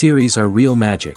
Series are real magic.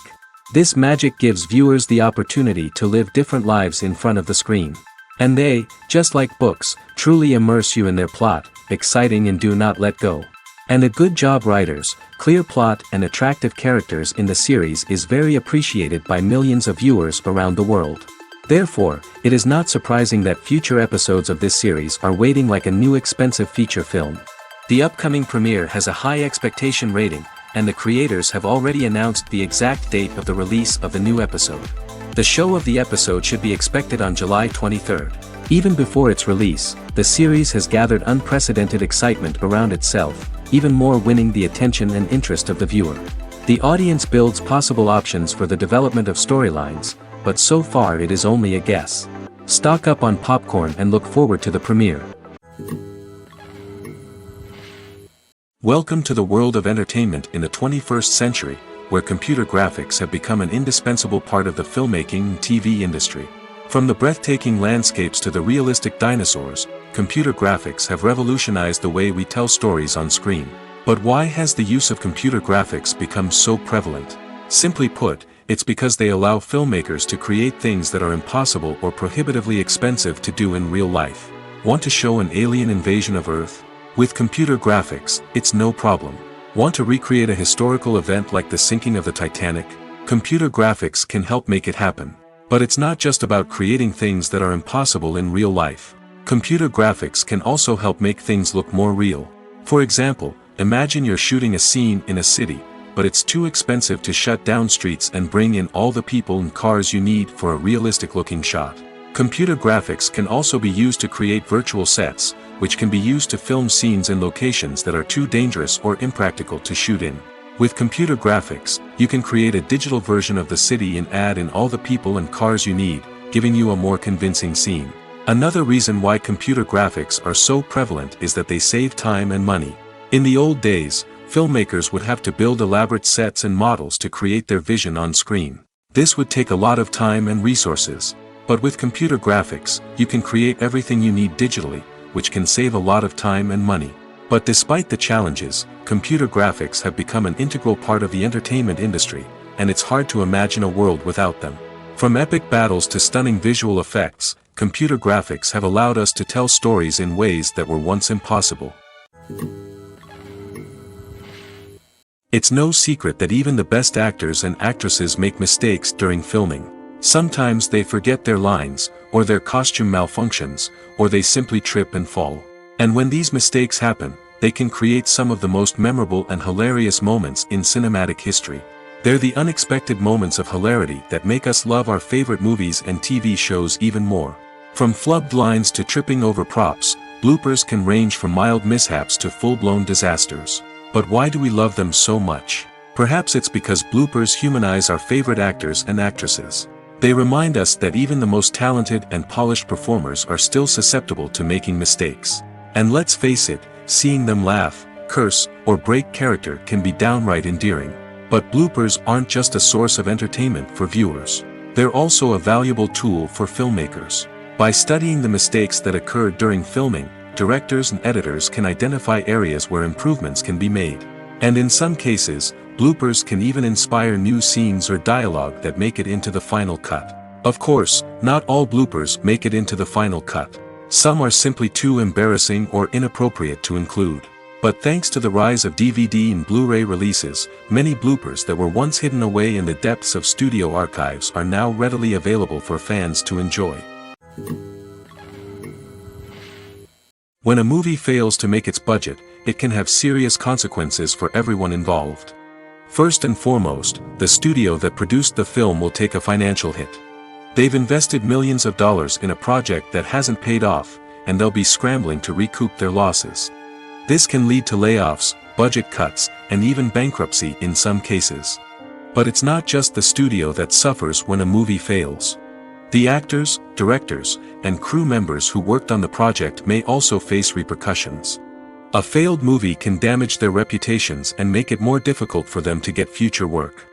This magic gives viewers the opportunity to live different lives in front of the screen. And they, just like books, truly immerse you in their plot, exciting and do not let go. And a good job writers, clear plot and attractive characters in the series is very appreciated by millions of viewers around the world. Therefore, it is not surprising that future episodes of this series are waiting like a new expensive feature film. The upcoming premiere has a high expectation rating, and the creators have already announced the exact date of the release of the new episode. The show of the episode should be expected on July 23rd. Even before its release, the series has gathered unprecedented excitement around itself, even more winning the attention and interest of the viewer. The audience builds possible options for the development of storylines, but so far it is only a guess. Stock up on popcorn and look forward to the premiere. Welcome to the world of entertainment in the 21st century, where computer graphics have become an indispensable part of the filmmaking and TV industry. From the breathtaking landscapes to the realistic dinosaurs, computer graphics have revolutionized the way we tell stories on screen. But why has the use of computer graphics become so prevalent? Simply put, it's because they allow filmmakers to create things that are impossible or prohibitively expensive to do in real life. Want to show an alien invasion of Earth? With computer graphics, it's no problem. Want to recreate a historical event like the sinking of the Titanic? Computer graphics can help make it happen. But it's not just about creating things that are impossible in real life. Computer graphics can also help make things look more real. For example, imagine you're shooting a scene in a city, but it's too expensive to shut down streets and bring in all the people and cars you need for a realistic-looking shot. Computer graphics can also be used to create virtual sets, which can be used to film scenes in locations that are too dangerous or impractical to shoot in. With computer graphics, you can create a digital version of the city and add in all the people and cars you need, giving you a more convincing scene. Another reason why computer graphics are so prevalent is that they save time and money. In the old days, filmmakers would have to build elaborate sets and models to create their vision on screen. This would take a lot of time and resources. But with computer graphics, you can create everything you need digitally, which can save a lot of time and money. But despite the challenges, computer graphics have become an integral part of the entertainment industry, and it's hard to imagine a world without them. From epic battles to stunning visual effects, computer graphics have allowed us to tell stories in ways that were once impossible. It's no secret that even the best actors and actresses make mistakes during filming. Sometimes they forget their lines, or their costume malfunctions, or they simply trip and fall. And when these mistakes happen, they can create some of the most memorable and hilarious moments in cinematic history. They're the unexpected moments of hilarity that make us love our favorite movies and TV shows even more. From flubbed lines to tripping over props, bloopers can range from mild mishaps to full-blown disasters. But why do we love them so much? Perhaps it's because bloopers humanize our favorite actors and actresses. They remind us that even the most talented and polished performers are still susceptible to making mistakes. And let's face it, seeing them laugh, curse, or break character can be downright endearing. But bloopers aren't just a source of entertainment for viewers. They're also a valuable tool for filmmakers. By studying the mistakes that occurred during filming, directors and editors can identify areas where improvements can be made. And in some cases, bloopers can even inspire new scenes or dialogue that make it into the final cut. Of course, not all bloopers make it into the final cut. Some are simply too embarrassing or inappropriate to include. But thanks to the rise of DVD and Blu-ray releases, many bloopers that were once hidden away in the depths of studio archives are now readily available for fans to enjoy. When a movie fails to make its budget, it can have serious consequences for everyone involved. First and foremost, the studio that produced the film will take a financial hit. They've invested millions of dollars in a project that hasn't paid off, and they'll be scrambling to recoup their losses. This can lead to layoffs, budget cuts, and even bankruptcy in some cases. But it's not just the studio that suffers when a movie fails. The actors, directors, and crew members who worked on the project may also face repercussions. A failed movie can damage their reputations and make it more difficult for them to get future work.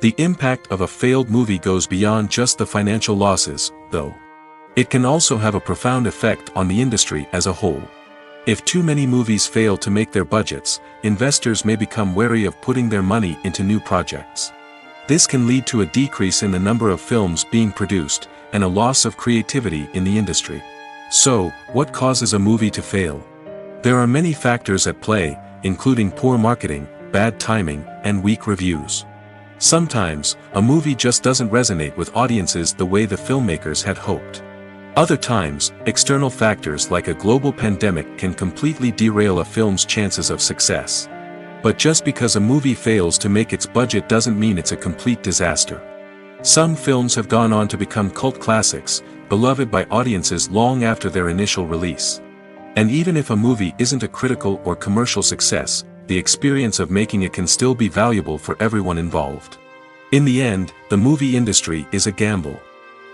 The impact of a failed movie goes beyond just the financial losses, though. It can also have a profound effect on the industry as a whole. If too many movies fail to make their budgets, investors may become wary of putting their money into new projects. This can lead to a decrease in the number of films being produced, and a loss of creativity in the industry. So, what causes a movie to fail? There are many factors at play, including poor marketing, bad timing, and weak reviews. Sometimes, a movie just doesn't resonate with audiences the way the filmmakers had hoped. Other times, external factors like a global pandemic can completely derail a film's chances of success. But just because a movie fails to make its budget doesn't mean it's a complete disaster. Some films have gone on to become cult classics, beloved by audiences long after their initial release. And even if a movie isn't a critical or commercial success, the experience of making it can still be valuable for everyone involved. In the end, the movie industry is a gamble.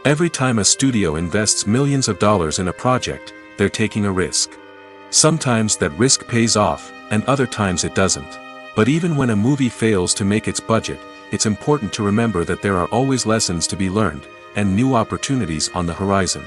Every time a studio invests millions of dollars in a project, they're taking a risk. Sometimes that risk pays off, and other times it doesn't. But even when a movie fails to make its budget, it's important to remember that there are always lessons to be learned, and new opportunities on the horizon.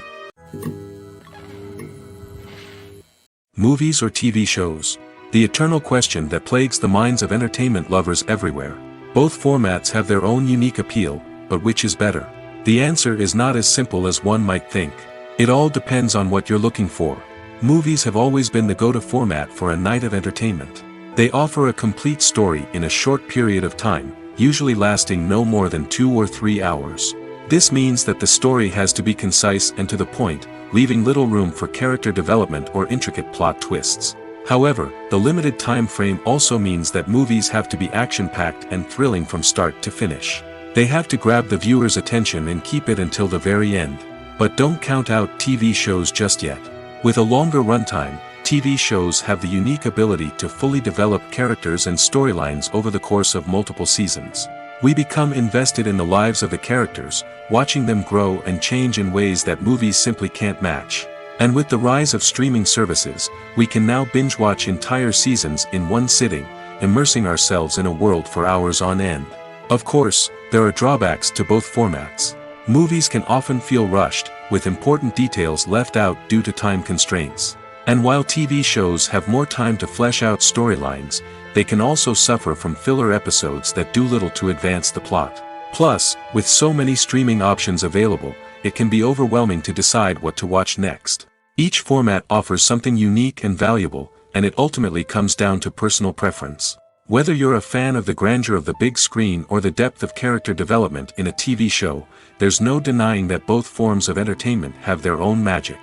Movies or TV shows? The eternal question that plagues the minds of entertainment lovers everywhere. Both formats have their own unique appeal, but which is better? The answer is not as simple as one might think. It all depends on what you're looking for. Movies have always been the go-to format for a night of entertainment. They offer a complete story in a short period of time, usually lasting no more than 2 or 3 hours. This means that the story has to be concise and to the point, leaving little room for character development or intricate plot twists. However, the limited time frame also means that movies have to be action-packed and thrilling from start to finish. They have to grab the viewer's attention and keep it until the very end. But don't count out TV shows just yet. With a longer runtime, TV shows have the unique ability to fully develop characters and storylines over the course of multiple seasons. We become invested in the lives of the characters, watching them grow and change in ways that movies simply can't match. And with the rise of streaming services, we can now binge-watch entire seasons in one sitting, immersing ourselves in a world for hours on end. Of course, there are drawbacks to both formats. Movies can often feel rushed, with important details left out due to time constraints. And while TV shows have more time to flesh out storylines, they can also suffer from filler episodes that do little to advance the plot. Plus, with so many streaming options available, it can be overwhelming to decide what to watch next. Each format offers something unique and valuable, and it ultimately comes down to personal preference. Whether you're a fan of the grandeur of the big screen or the depth of character development in a TV show, there's no denying that both forms of entertainment have their own magic.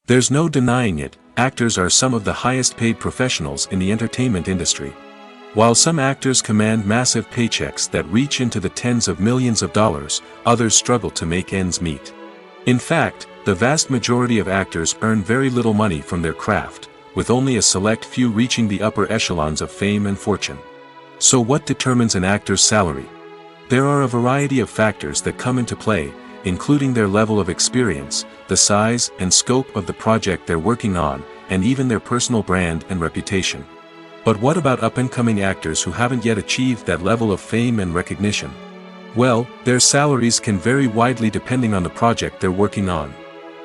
There's no denying it, actors are some of the highest paid professionals in the entertainment industry. While some actors command massive paychecks that reach into the tens of millions of dollars, others struggle to make ends meet. In fact, the vast majority of actors earn very little money from their craft, with only a select few reaching the upper echelons of fame and fortune. So what determines an actor's salary? There are a variety of factors that come into play, including their level of experience, the size and scope of the project they're working on, and even their personal brand and reputation. But what about up-and-coming actors who haven't yet achieved that level of fame and recognition? Well, their salaries can vary widely depending on the project they're working on.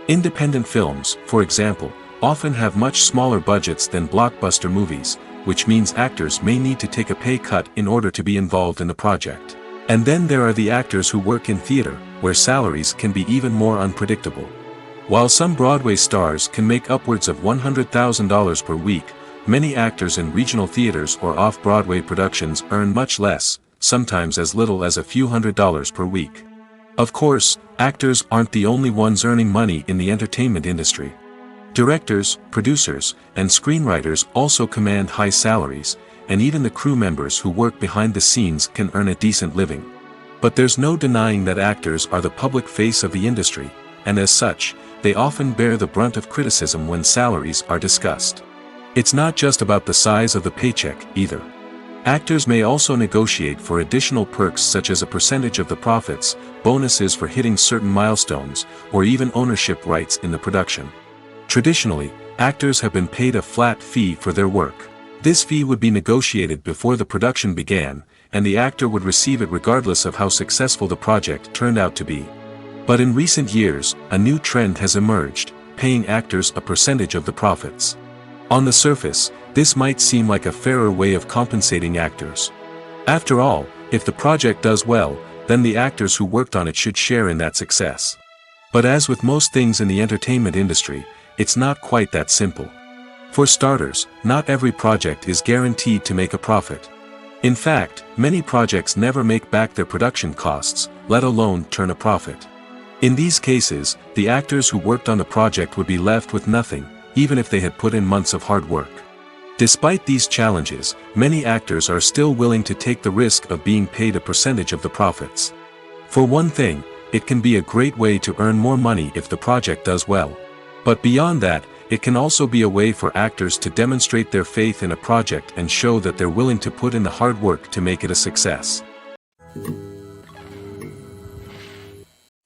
Independent films, for example, often have much smaller budgets than blockbuster movies, which means actors may need to take a pay cut in order to be involved in the project. And then there are the actors who work in theater, where salaries can be even more unpredictable. While some Broadway stars can make upwards of $100,000 per week, many actors in regional theaters or off-Broadway productions earn much less, sometimes as little as a few $100s per week. Of course, actors aren't the only ones earning money in the entertainment industry. Directors, producers, and screenwriters also command high salaries, and even the crew members who work behind the scenes can earn a decent living. But there's no denying that actors are the public face of the industry, and as such, they often bear the brunt of criticism when salaries are discussed. It's not just about the size of the paycheck, either. Actors may also negotiate for additional perks such as a percentage of the profits, bonuses for hitting certain milestones, or even ownership rights in the production. Traditionally, actors have been paid a flat fee for their work. This fee would be negotiated before the production began, and the actor would receive it regardless of how successful the project turned out to be. But in recent years, a new trend has emerged, paying actors a percentage of the profits. On the surface, this might seem like a fairer way of compensating actors. After all, if the project does well, then the actors who worked on it should share in that success. But as with most things in the entertainment industry, it's not quite that simple. For starters, not every project is guaranteed to make a profit. In fact, many projects never make back their production costs, let alone turn a profit. In these cases, the actors who worked on the project would be left with nothing, even if they had put in months of hard work. Despite these challenges, many actors are still willing to take the risk of being paid a percentage of the profits. For one thing, it can be a great way to earn more money if the project does well. But beyond that, it can also be a way for actors to demonstrate their faith in a project and show that they're willing to put in the hard work to make it a success.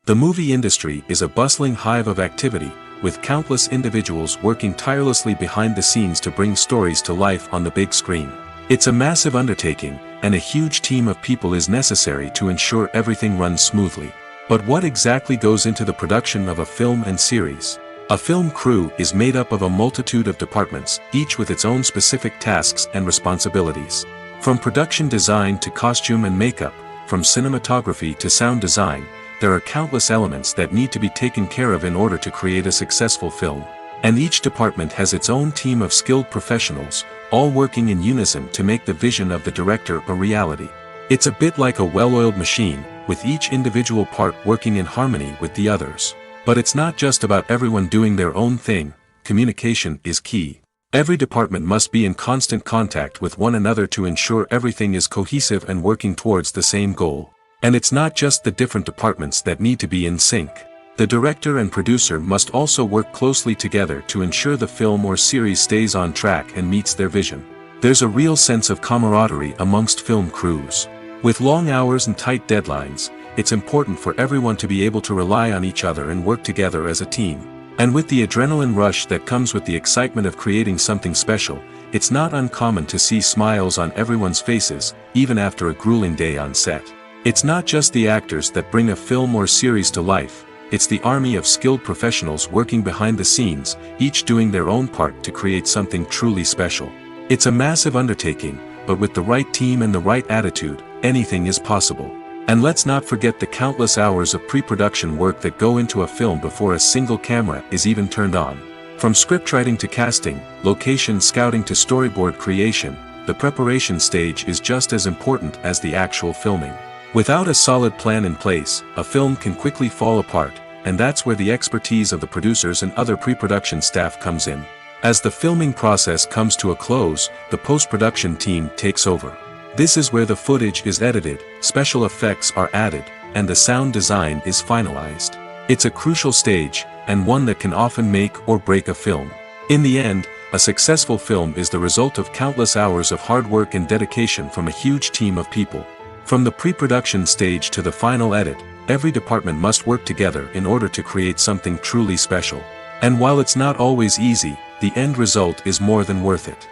The movie industry is a bustling hive of activity, with countless individuals working tirelessly behind the scenes to bring stories to life on the big screen. It's a massive undertaking, and a huge team of people is necessary to ensure everything runs smoothly. But what exactly goes into the production of a film and series? A film crew is made up of a multitude of departments, each with its own specific tasks and responsibilities. From production design to costume and makeup, from cinematography to sound design, there are countless elements that need to be taken care of in order to create a successful film. And each department has its own team of skilled professionals, all working in unison to make the vision of the director a reality. It's a bit like a well-oiled machine, with each individual part working in harmony with the others. But it's not just about everyone doing their own thing, communication is key. Every department must be in constant contact with one another to ensure everything is cohesive and working towards the same goal. And it's not just the different departments that need to be in sync. The director and producer must also work closely together to ensure the film or series stays on track and meets their vision. There's a real sense of camaraderie amongst film crews. With long hours and tight deadlines, it's important for everyone to be able to rely on each other and work together as a team. And with the adrenaline rush that comes with the excitement of creating something special, it's not uncommon to see smiles on everyone's faces, even after a grueling day on set. It's not just the actors that bring a film or series to life, it's the army of skilled professionals working behind the scenes, each doing their own part to create something truly special. It's a massive undertaking, but with the right team and the right attitude, anything is possible. And let's not forget the countless hours of pre-production work that go into a film before a single camera is even turned on. From scriptwriting to casting, location scouting to storyboard creation, the preparation stage is just as important as the actual filming. Without a solid plan in place, a film can quickly fall apart, and that's where the expertise of the producers and other pre-production staff comes in. As the filming process comes to a close, the post-production team takes over. This is where the footage is edited, special effects are added, and the sound design is finalized. It's a crucial stage, and one that can often make or break a film. In the end, a successful film is the result of countless hours of hard work and dedication from a huge team of people. From the pre-production stage to the final edit, every department must work together in order to create something truly special. And while it's not always easy, the end result is more than worth it.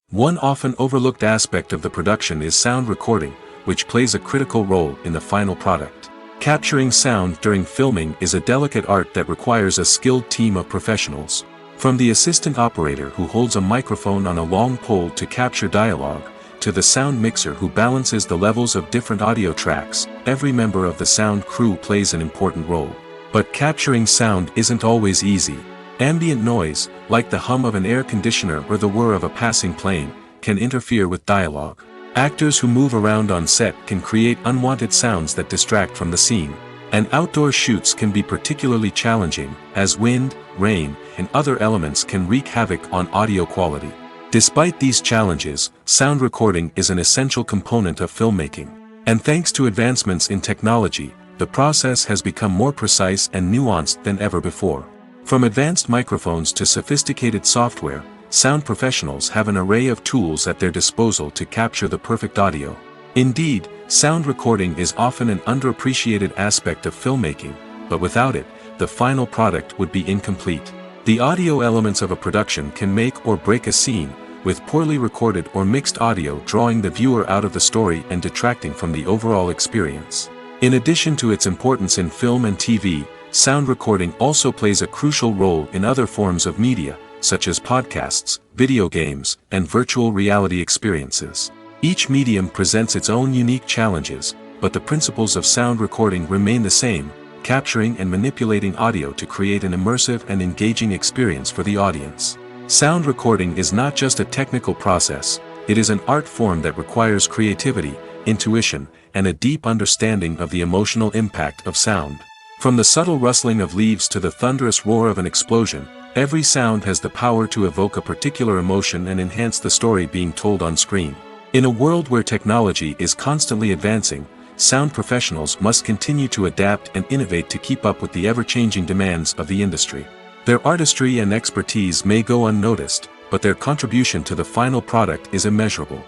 One often overlooked aspect of the production is sound recording, which plays a critical role in the final product. Capturing sound during filming is a delicate art that requires a skilled team of professionals. From the assistant operator who holds a microphone on a long pole to capture dialogue, to the sound mixer who balances the levels of different audio tracks, every member of the sound crew plays an important role. But capturing sound isn't always easy. Ambient noise, like the hum of an air conditioner or the whir of a passing plane, can interfere with dialogue. Actors who move around on set can create unwanted sounds that distract from the scene. And outdoor shoots can be particularly challenging, as wind, rain, and other elements can wreak havoc on audio quality. Despite these challenges, sound recording is an essential component of filmmaking. And thanks to advancements in technology, the process has become more precise and nuanced than ever before. From advanced microphones to sophisticated software, sound professionals have an array of tools at their disposal to capture the perfect audio. Indeed, sound recording is often an underappreciated aspect of filmmaking, but without it, the final product would be incomplete. The audio elements of a production can make or break a scene, with poorly recorded or mixed audio drawing the viewer out of the story and detracting from the overall experience. In addition to its importance in film and TV, sound recording also plays a crucial role in other forms of media, such as podcasts, video games, and virtual reality experiences. Each medium presents its own unique challenges, but the principles of sound recording remain the same, capturing and manipulating audio to create an immersive and engaging experience for the audience. Sound recording is not just a technical process, it is an art form that requires creativity, intuition, and a deep understanding of the emotional impact of sound. From the subtle rustling of leaves to the thunderous roar of an explosion, every sound has the power to evoke a particular emotion and enhance the story being told on screen. In a world where technology is constantly advancing, sound professionals must continue to adapt and innovate to keep up with the ever-changing demands of the industry. Their artistry and expertise may go unnoticed, but their contribution to the final product is immeasurable.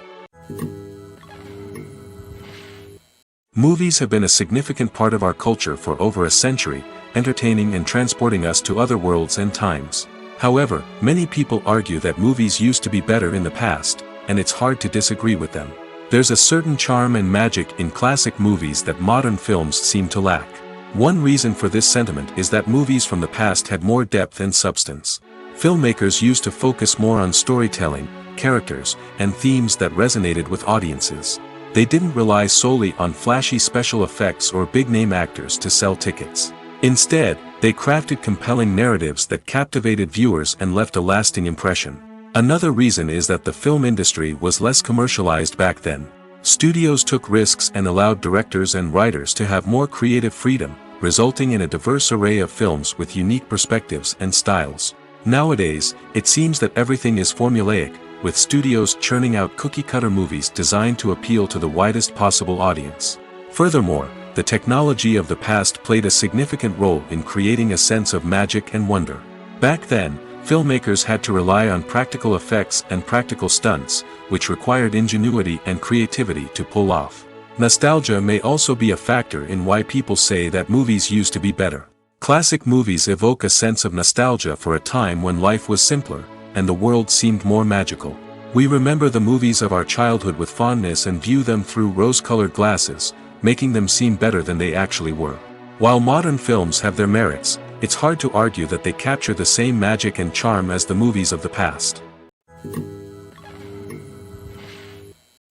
Movies have been a significant part of our culture for over a century, entertaining and transporting us to other worlds and times. However, many people argue that movies used to be better in the past, and it's hard to disagree with them. There's a certain charm and magic in classic movies that modern films seem to lack. One reason for this sentiment is that movies from the past had more depth and substance. Filmmakers used to focus more on storytelling, characters, and themes that resonated with audiences. They didn't rely solely on flashy special effects or big-name actors to sell tickets. Instead, they crafted compelling narratives that captivated viewers and left a lasting impression. Another reason is that the film industry was less commercialized back then. Studios took risks and allowed directors and writers to have more creative freedom, resulting in a diverse array of films with unique perspectives and styles. Nowadays, it seems that everything is formulaic, with studios churning out cookie-cutter movies designed to appeal to the widest possible audience. Furthermore, the technology of the past played a significant role in creating a sense of magic and wonder. Back then, filmmakers had to rely on practical effects and practical stunts, which required ingenuity and creativity to pull off. Nostalgia may also be a factor in why people say that movies used to be better. Classic movies evoke a sense of nostalgia for a time when life was simpler, and the world seemed more magical. We remember the movies of our childhood with fondness and view them through rose-colored glasses, making them seem better than they actually were. While modern films have their merits, it's hard to argue that they capture the same magic and charm as the movies of the past.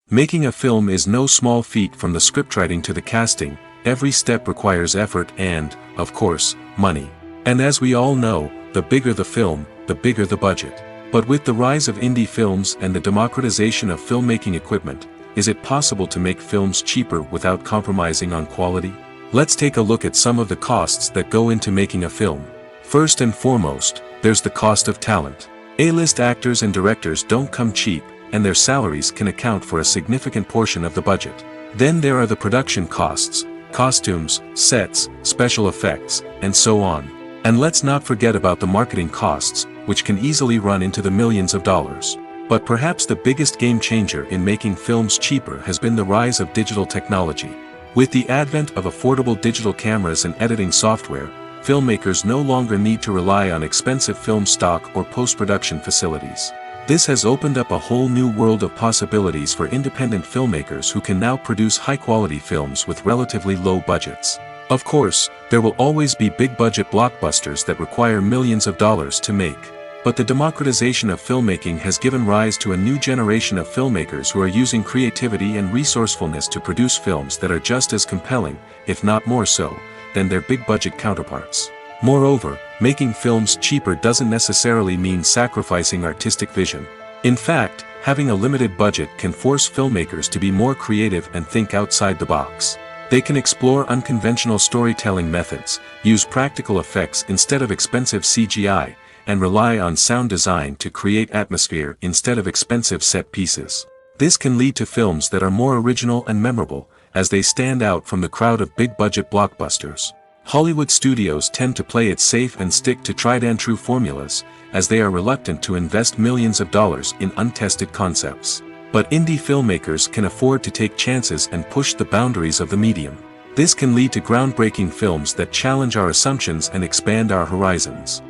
Making a film is no small feat. From the scriptwriting to the casting, every step requires effort and, of course, money. And as we all know, the bigger the film, the bigger the budget. But with the rise of indie films and the democratization of filmmaking equipment, is it possible to make films cheaper without compromising on quality? Let's take a look at some of the costs that go into making a film. First and foremost, there's the cost of talent. A-list actors and directors don't come cheap, and their salaries can account for a significant portion of the budget. Then there are the production costs, costumes, sets, special effects, and so on. And let's not forget about the marketing costs, which can easily run into the millions of dollars. But perhaps the biggest game changer in making films cheaper has been the rise of digital technology. With the advent of affordable digital cameras and editing software, filmmakers no longer need to rely on expensive film stock or post-production facilities. This has opened up a whole new world of possibilities for independent filmmakers who can now produce high-quality films with relatively low budgets. Of course, there will always be big-budget blockbusters that require millions of dollars to make. But the democratization of filmmaking has given rise to a new generation of filmmakers who are using creativity and resourcefulness to produce films that are just as compelling, if not more so, than their big-budget counterparts. Moreover, making films cheaper doesn't necessarily mean sacrificing artistic vision. In fact, having a limited budget can force filmmakers to be more creative and think outside the box. They can explore unconventional storytelling methods, use practical effects instead of expensive CGI, and rely on sound design to create atmosphere instead of expensive set pieces. This can lead to films that are more original and memorable, as they stand out from the crowd of big-budget blockbusters. Hollywood studios tend to play it safe and stick to tried-and-true formulas, as they are reluctant to invest millions of dollars in untested concepts. But indie filmmakers can afford to take chances and push the boundaries of the medium. This can lead to groundbreaking films that challenge our assumptions and expand our horizons.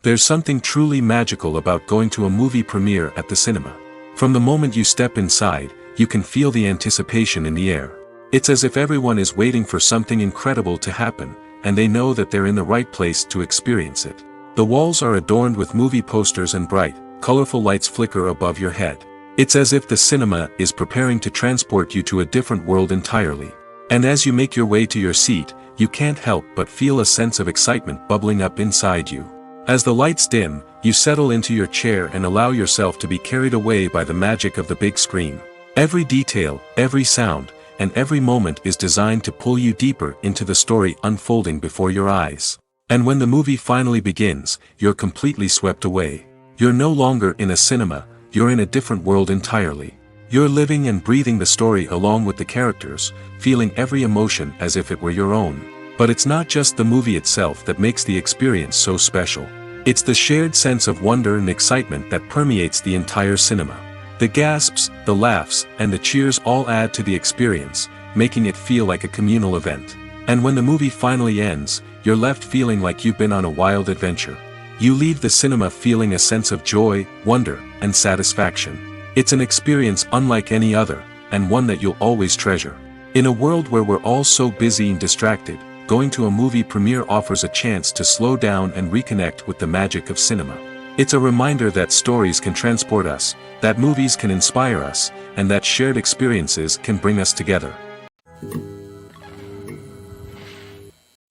There's something truly magical about going to a movie premiere at the cinema. From the moment you step inside, you can feel the anticipation in the air. It's as if everyone is waiting for something incredible to happen, and they know that they're in the right place to experience it. The walls are adorned with movie posters and bright, colorful lights flicker above your head. It's as if the cinema is preparing to transport you to a different world entirely. And as you make your way to your seat, you can't help but feel a sense of excitement bubbling up inside you. As the lights dim, you settle into your chair and allow yourself to be carried away by the magic of the big screen. Every detail, every sound, and every moment is designed to pull you deeper into the story unfolding before your eyes. And when the movie finally begins, you're completely swept away. You're no longer in a cinema, you're in a different world entirely. You're living and breathing the story along with the characters, feeling every emotion as if it were your own. But it's not just the movie itself that makes the experience so special. It's the shared sense of wonder and excitement that permeates the entire cinema. The gasps, the laughs, and the cheers all add to the experience, making it feel like a communal event. And when the movie finally ends, you're left feeling like you've been on a wild adventure. You leave the cinema feeling a sense of joy, wonder, and satisfaction. It's an experience unlike any other, and one that you'll always treasure. In a world where we're all so busy and distracted, going to a movie premiere offers a chance to slow down and reconnect with the magic of cinema. It's a reminder that stories can transport us, that movies can inspire us, and that shared experiences can bring us together.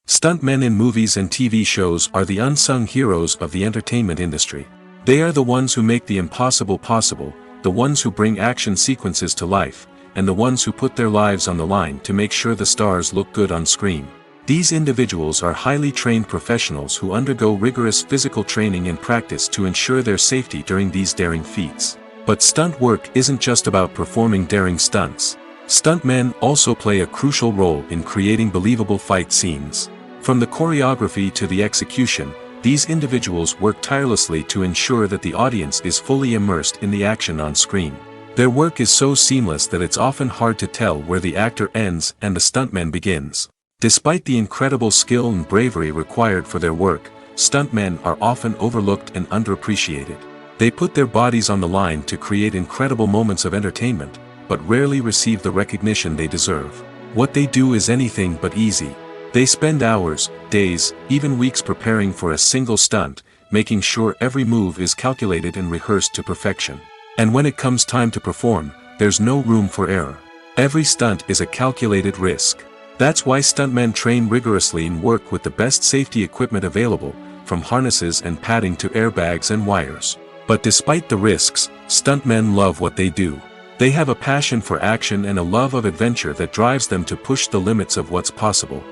Stuntmen in movies and TV shows are the unsung heroes of the entertainment industry. They are the ones who make the impossible possible, the ones who bring action sequences to life, and the ones who put their lives on the line to make sure the stars look good on screen. These individuals are highly trained professionals who undergo rigorous physical training and practice to ensure their safety during these daring feats. But stunt work isn't just about performing daring stunts. Stuntmen also play a crucial role in creating believable fight scenes. From the choreography to the execution, these individuals work tirelessly to ensure that the audience is fully immersed in the action on screen. Their work is so seamless that it's often hard to tell where the actor ends and the stuntman begins. Despite the incredible skill and bravery required for their work, stuntmen are often overlooked and underappreciated. They put their bodies on the line to create incredible moments of entertainment, but rarely receive the recognition they deserve. What they do is anything but easy. They spend hours, days, even weeks preparing for a single stunt, making sure every move is calculated and rehearsed to perfection. And when it comes time to perform, there's no room for error. Every stunt is a calculated risk. That's why stuntmen train rigorously and work with the best safety equipment available, from harnesses and padding to airbags and wires. But despite the risks, stuntmen love what they do. They have a passion for action and a love of adventure that drives them to push the limits of what's possible.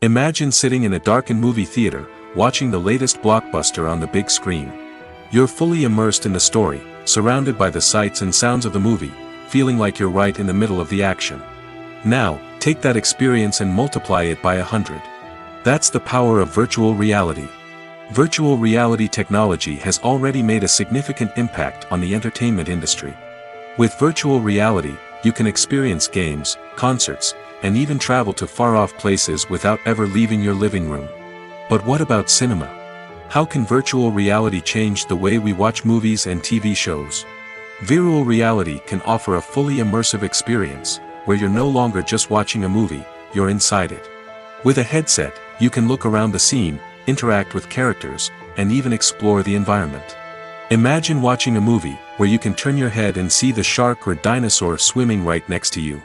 Imagine sitting in a darkened movie theater, watching the latest blockbuster on the big screen. You're fully immersed in the story, surrounded by the sights and sounds of the movie, feeling like you're right in the middle of the action. Now, take that experience and multiply it by 100. That's the power of virtual reality. Virtual reality technology has already made a significant impact on the entertainment industry. With virtual reality, you can experience games, concerts, and even travel to far-off places without ever leaving your living room. But what about cinema? How can virtual reality change the way we watch movies and TV shows? Virtual reality can offer a fully immersive experience, where you're no longer just watching a movie, you're inside it. With a headset, you can look around the scene, interact with characters, and even explore the environment. Imagine watching a movie where you can turn your head and see the shark or dinosaur swimming right next to you.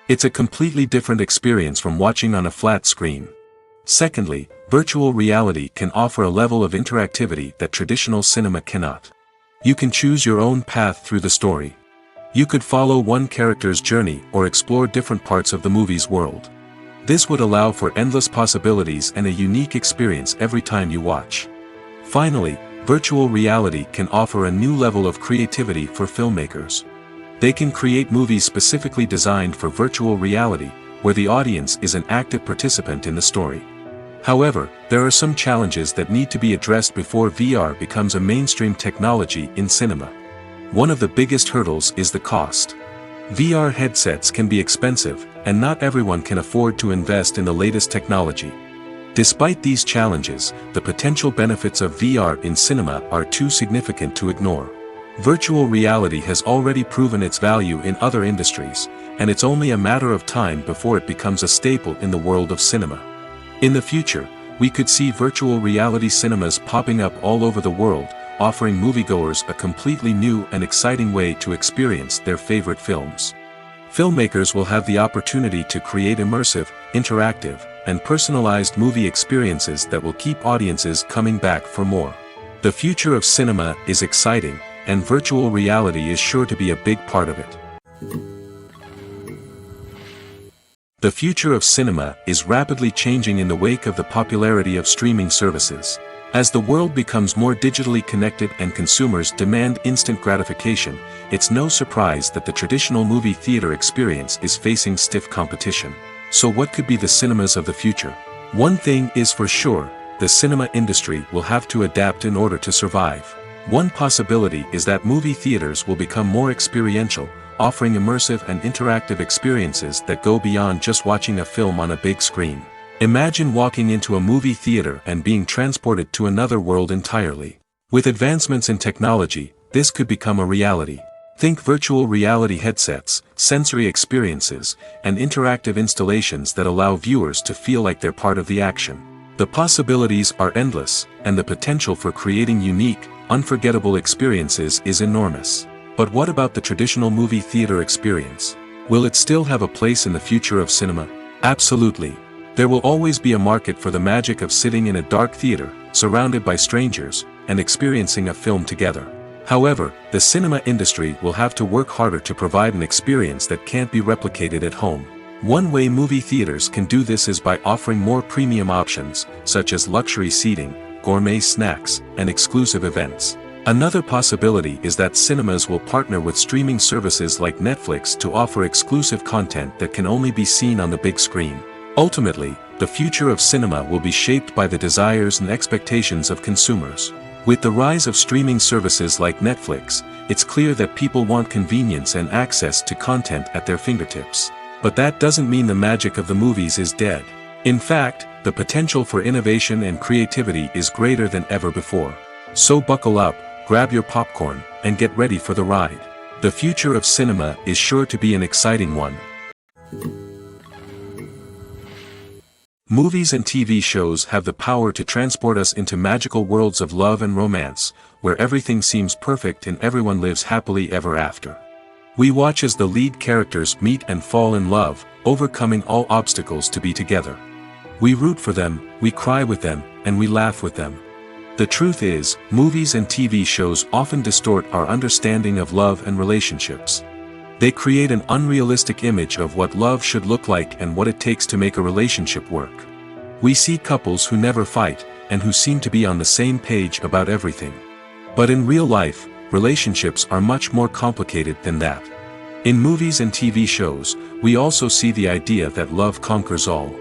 It's a completely different experience from watching on a flat screen. Secondly, virtual reality can offer a level of interactivity that traditional cinema cannot. You can choose your own path through the story. You could follow one character's journey or explore different parts of the movie's world. This would allow for endless possibilities and a unique experience every time you watch. Finally, virtual reality can offer a new level of creativity for filmmakers. They can create movies specifically designed for virtual reality, where the audience is an active participant in the story. However, there are some challenges that need to be addressed before VR becomes a mainstream technology in cinema. One of the biggest hurdles is the cost. VR headsets can be expensive, and not everyone can afford to invest in the latest technology. Despite these challenges, the potential benefits of VR in cinema are too significant to ignore. Virtual reality has already proven its value in other industries, and it's only a matter of time before it becomes a staple in the world of cinema. In the future, we could see virtual reality cinemas popping up all over the world, offering moviegoers a completely new and exciting way to experience their favorite films. Filmmakers will have the opportunity to create immersive, interactive, and personalized movie experiences that will keep audiences coming back for more. The future of cinema is exciting, and virtual reality is sure to be a big part of it. The future of cinema is rapidly changing in the wake of the popularity of streaming services. As the world becomes more digitally connected and consumers demand instant gratification, it's no surprise that the traditional movie theater experience is facing stiff competition. So what could be the cinemas of the future? One thing is for sure, the cinema industry will have to adapt in order to survive. One possibility is that movie theaters will become more experiential, offering immersive and interactive experiences that go beyond just watching a film on a big screen. Imagine walking into a movie theater and being transported to another world entirely. With advancements in technology, this could become a reality. Think virtual reality headsets, sensory experiences, and interactive installations that allow viewers to feel like they're part of the action. The possibilities are endless, and the potential for creating unique, unforgettable experiences is enormous. But what about the traditional movie theater experience? Will it still have a place in the future of cinema? Absolutely. There will always be a market for the magic of sitting in a dark theater, surrounded by strangers, and experiencing a film together. However, the cinema industry will have to work harder to provide an experience that can't be replicated at home. One way movie theaters can do this is by offering more premium options, such as luxury seating, gourmet snacks, and exclusive events. Another possibility is that cinemas will partner with streaming services like Netflix to offer exclusive content that can only be seen on the big screen. Ultimately, the future of cinema will be shaped by the desires and expectations of consumers. With the rise of streaming services like Netflix, it's clear that people want convenience and access to content at their fingertips. But that doesn't mean the magic of the movies is dead. In fact, the potential for innovation and creativity is greater than ever before. So buckle up, grab your popcorn, and get ready for the ride. The future of cinema is sure to be an exciting one. Movies and TV shows have the power to transport us into magical worlds of love and romance, where everything seems perfect and everyone lives happily ever after. We watch as the lead characters meet and fall in love, overcoming all obstacles to be together. We root for them, we cry with them, and we laugh with them. The truth is, movies and TV shows often distort our understanding of love and relationships. They create an unrealistic image of what love should look like and what it takes to make a relationship work. We see couples who never fight, and who seem to be on the same page about everything. But in real life, relationships are much more complicated than that. In movies and TV shows, we also see the idea that love conquers all.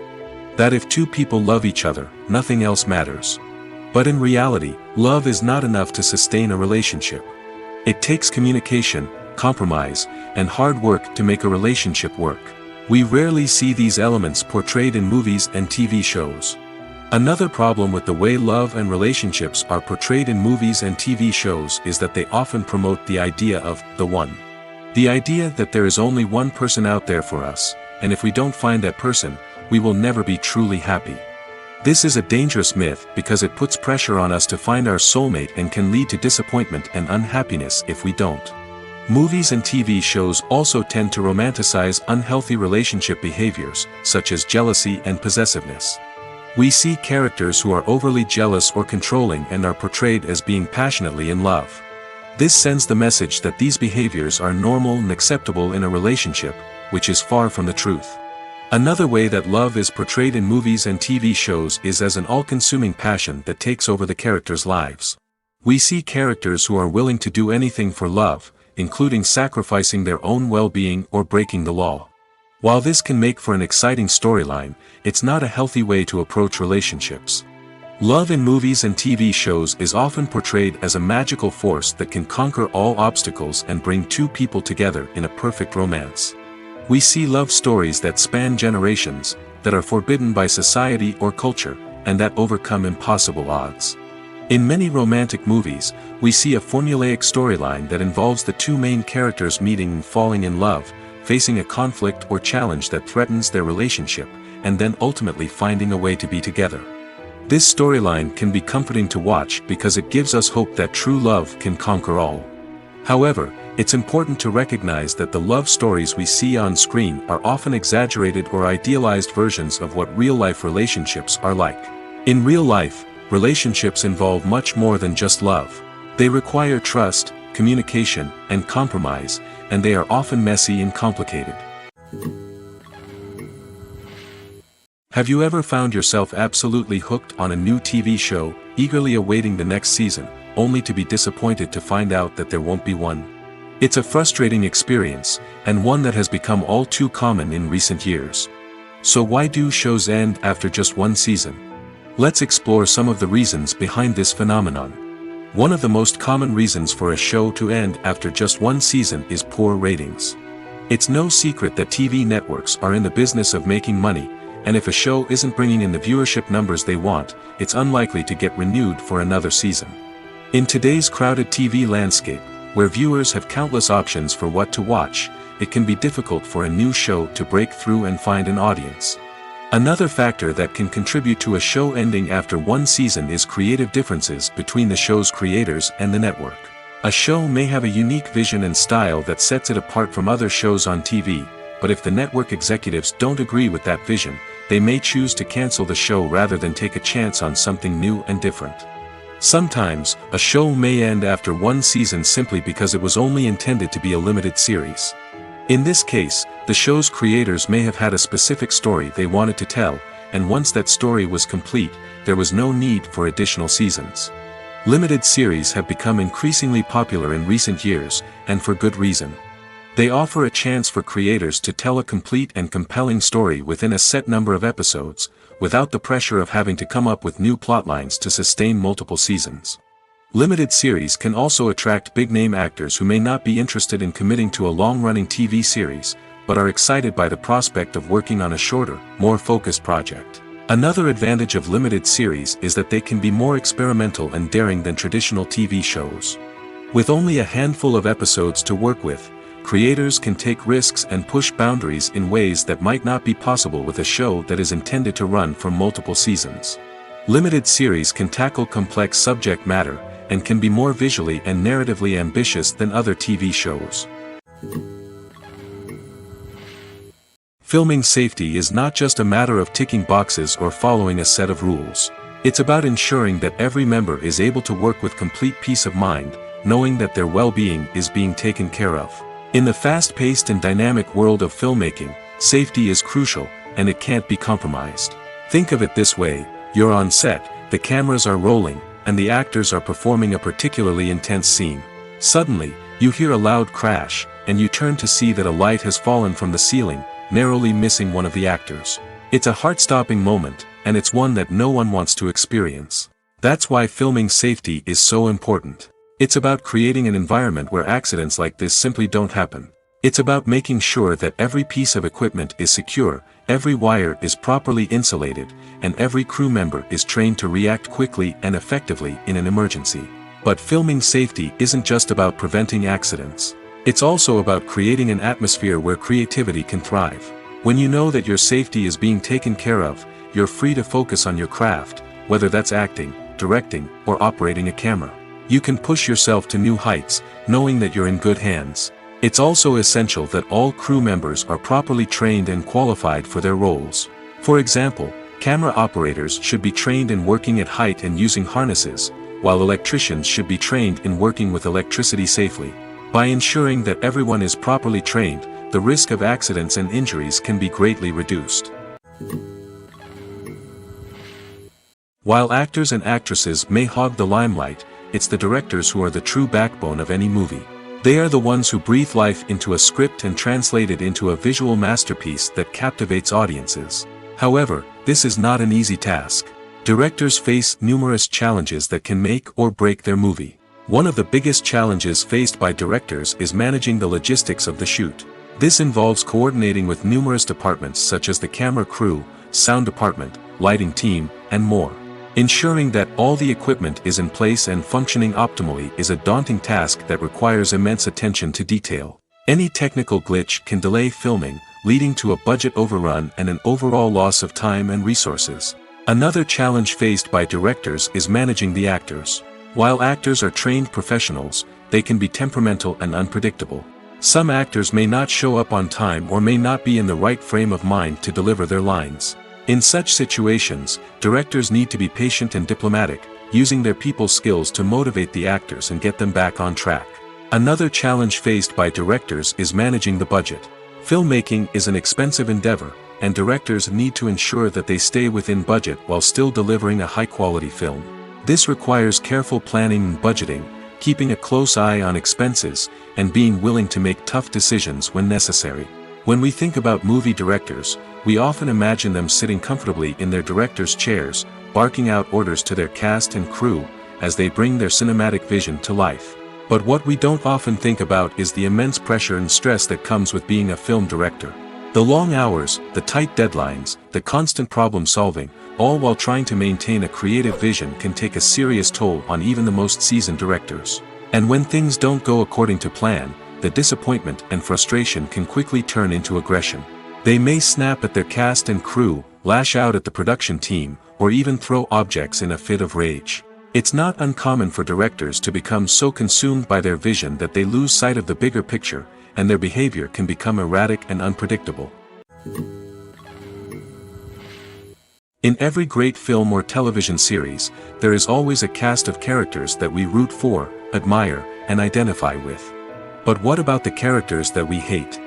That if two people love each other, nothing else matters. But in reality, love is not enough to sustain a relationship. It takes communication, compromise, and hard work to make a relationship work. We rarely see these elements portrayed in movies and TV shows. Another problem with the way love and relationships are portrayed in movies and TV shows is that they often promote the idea of the one. The idea that there is only one person out there for us, and if we don't find that person, we will never be truly happy. This is a dangerous myth because it puts pressure on us to find our soulmate and can lead to disappointment and unhappiness if we don't. Movies and TV shows also tend to romanticize unhealthy relationship behaviors, such as jealousy and possessiveness. We see characters who are overly jealous or controlling and are portrayed as being passionately in love. This sends the message that these behaviors are normal and acceptable in a relationship, which is far from the truth. Another way that love is portrayed in movies and TV shows is as an all-consuming passion that takes over the characters' lives. We see characters who are willing to do anything for love, including sacrificing their own well-being or breaking the law. While this can make for an exciting storyline, it's not a healthy way to approach relationships. Love in movies and TV shows is often portrayed as a magical force that can conquer all obstacles and bring two people together in a perfect romance. We see love stories that span generations, that are forbidden by society or culture, and that overcome impossible odds. In many romantic movies, we see a formulaic storyline that involves the two main characters meeting and falling in love, facing a conflict or challenge that threatens their relationship, and then ultimately finding a way to be together. This storyline can be comforting to watch because it gives us hope that true love can conquer all. However, it's important to recognize that the love stories we see on screen are often exaggerated or idealized versions of what real-life relationships are like. In real life, relationships involve much more than just love. They require trust, communication, and compromise, and they are often messy and complicated. Have you ever found yourself absolutely hooked on a new TV show, eagerly awaiting the next season, only to be disappointed to find out that there won't be one? It's a frustrating experience, and one that has become all too common in recent years. So why do shows end after just one season? Let's explore some of the reasons behind this phenomenon. One of the most common reasons for a show to end after just one season is poor ratings. It's no secret that TV networks are in the business of making money, and if a show isn't bringing in the viewership numbers they want, it's unlikely to get renewed for another season. In today's crowded TV landscape, where viewers have countless options for what to watch, it can be difficult for a new show to break through and find an audience. Another factor that can contribute to a show ending after one season is creative differences between the show's creators and the network. A show may have a unique vision and style that sets it apart from other shows on TV, but if the network executives don't agree with that vision, they may choose to cancel the show rather than take a chance on something new and different. Sometimes, a show may end after one season simply because it was only intended to be a limited series. In this case, the show's creators may have had a specific story they wanted to tell, and once that story was complete, there was no need for additional seasons. Limited series have become increasingly popular in recent years, and for good reason. They offer a chance for creators to tell a complete and compelling story within a set number of episodes, without the pressure of having to come up with new plotlines to sustain multiple seasons. Limited series can also attract big-name actors who may not be interested in committing to a long-running TV series, but are excited by the prospect of working on a shorter, more focused project. Another advantage of limited series is that they can be more experimental and daring than traditional TV shows. With only a handful of episodes to work with, creators can take risks and push boundaries in ways that might not be possible with a show that is intended to run for multiple seasons. Limited series can tackle complex subject matter, and can be more visually and narratively ambitious than other TV shows. Filming safety is not just a matter of ticking boxes or following a set of rules. It's about ensuring that every member is able to work with complete peace of mind, knowing that their well-being is being taken care of. In the fast-paced and dynamic world of filmmaking, safety is crucial, and it can't be compromised. Think of it this way: you're on set, the cameras are rolling, and the actors are performing a particularly intense scene. Suddenly, you hear a loud crash, and you turn to see that a light has fallen from the ceiling, narrowly missing one of the actors. It's a heart-stopping moment, and it's one that no one wants to experience. That's why filming safety is so important. It's about creating an environment where accidents like this simply don't happen. It's about making sure that every piece of equipment is secure, every wire is properly insulated, and every crew member is trained to react quickly and effectively in an emergency. But filming safety isn't just about preventing accidents. It's also about creating an atmosphere where creativity can thrive. When you know that your safety is being taken care of, you're free to focus on your craft, whether that's acting, directing, or operating a camera. You can push yourself to new heights, knowing that you're in good hands. It's also essential that all crew members are properly trained and qualified for their roles. For example, camera operators should be trained in working at height and using harnesses, while electricians should be trained in working with electricity safely. By ensuring that everyone is properly trained, the risk of accidents and injuries can be greatly reduced. While actors and actresses may hog the limelight, it's the directors who are the true backbone of any movie. They are the ones who breathe life into a script and translate it into a visual masterpiece that captivates audiences. However, this is not an easy task. Directors face numerous challenges that can make or break their movie. One of the biggest challenges faced by directors is managing the logistics of the shoot. This involves coordinating with numerous departments such as the camera crew, sound department, lighting team, and more. Ensuring that all the equipment is in place and functioning optimally is a daunting task that requires immense attention to detail. Any technical glitch can delay filming, leading to a budget overrun and an overall loss of time and resources. Another challenge faced by directors is managing the actors. While actors are trained professionals, they can be temperamental and unpredictable. Some actors may not show up on time or may not be in the right frame of mind to deliver their lines. In such situations, directors need to be patient and diplomatic, using their people skills to motivate the actors and get them back on track. Another challenge faced by directors is managing the budget. Filmmaking is an expensive endeavor, and directors need to ensure that they stay within budget while still delivering a high-quality film. This requires careful planning and budgeting, keeping a close eye on expenses, and being willing to make tough decisions when necessary. When we think about movie directors, we often imagine them sitting comfortably in their director's chairs, barking out orders to their cast and crew, as they bring their cinematic vision to life. But what we don't often think about is the immense pressure and stress that comes with being a film director. The long hours, the tight deadlines, the constant problem solving, all while trying to maintain a creative vision can take a serious toll on even the most seasoned directors. And when things don't go according to plan, the disappointment and frustration can quickly turn into aggression. They may snap at their cast and crew, lash out at the production team, or even throw objects in a fit of rage. It's not uncommon for directors to become so consumed by their vision that they lose sight of the bigger picture, and their behavior can become erratic and unpredictable. In every great film or television series, there is always a cast of characters that we root for, admire, and identify with. But what about the characters that we hate?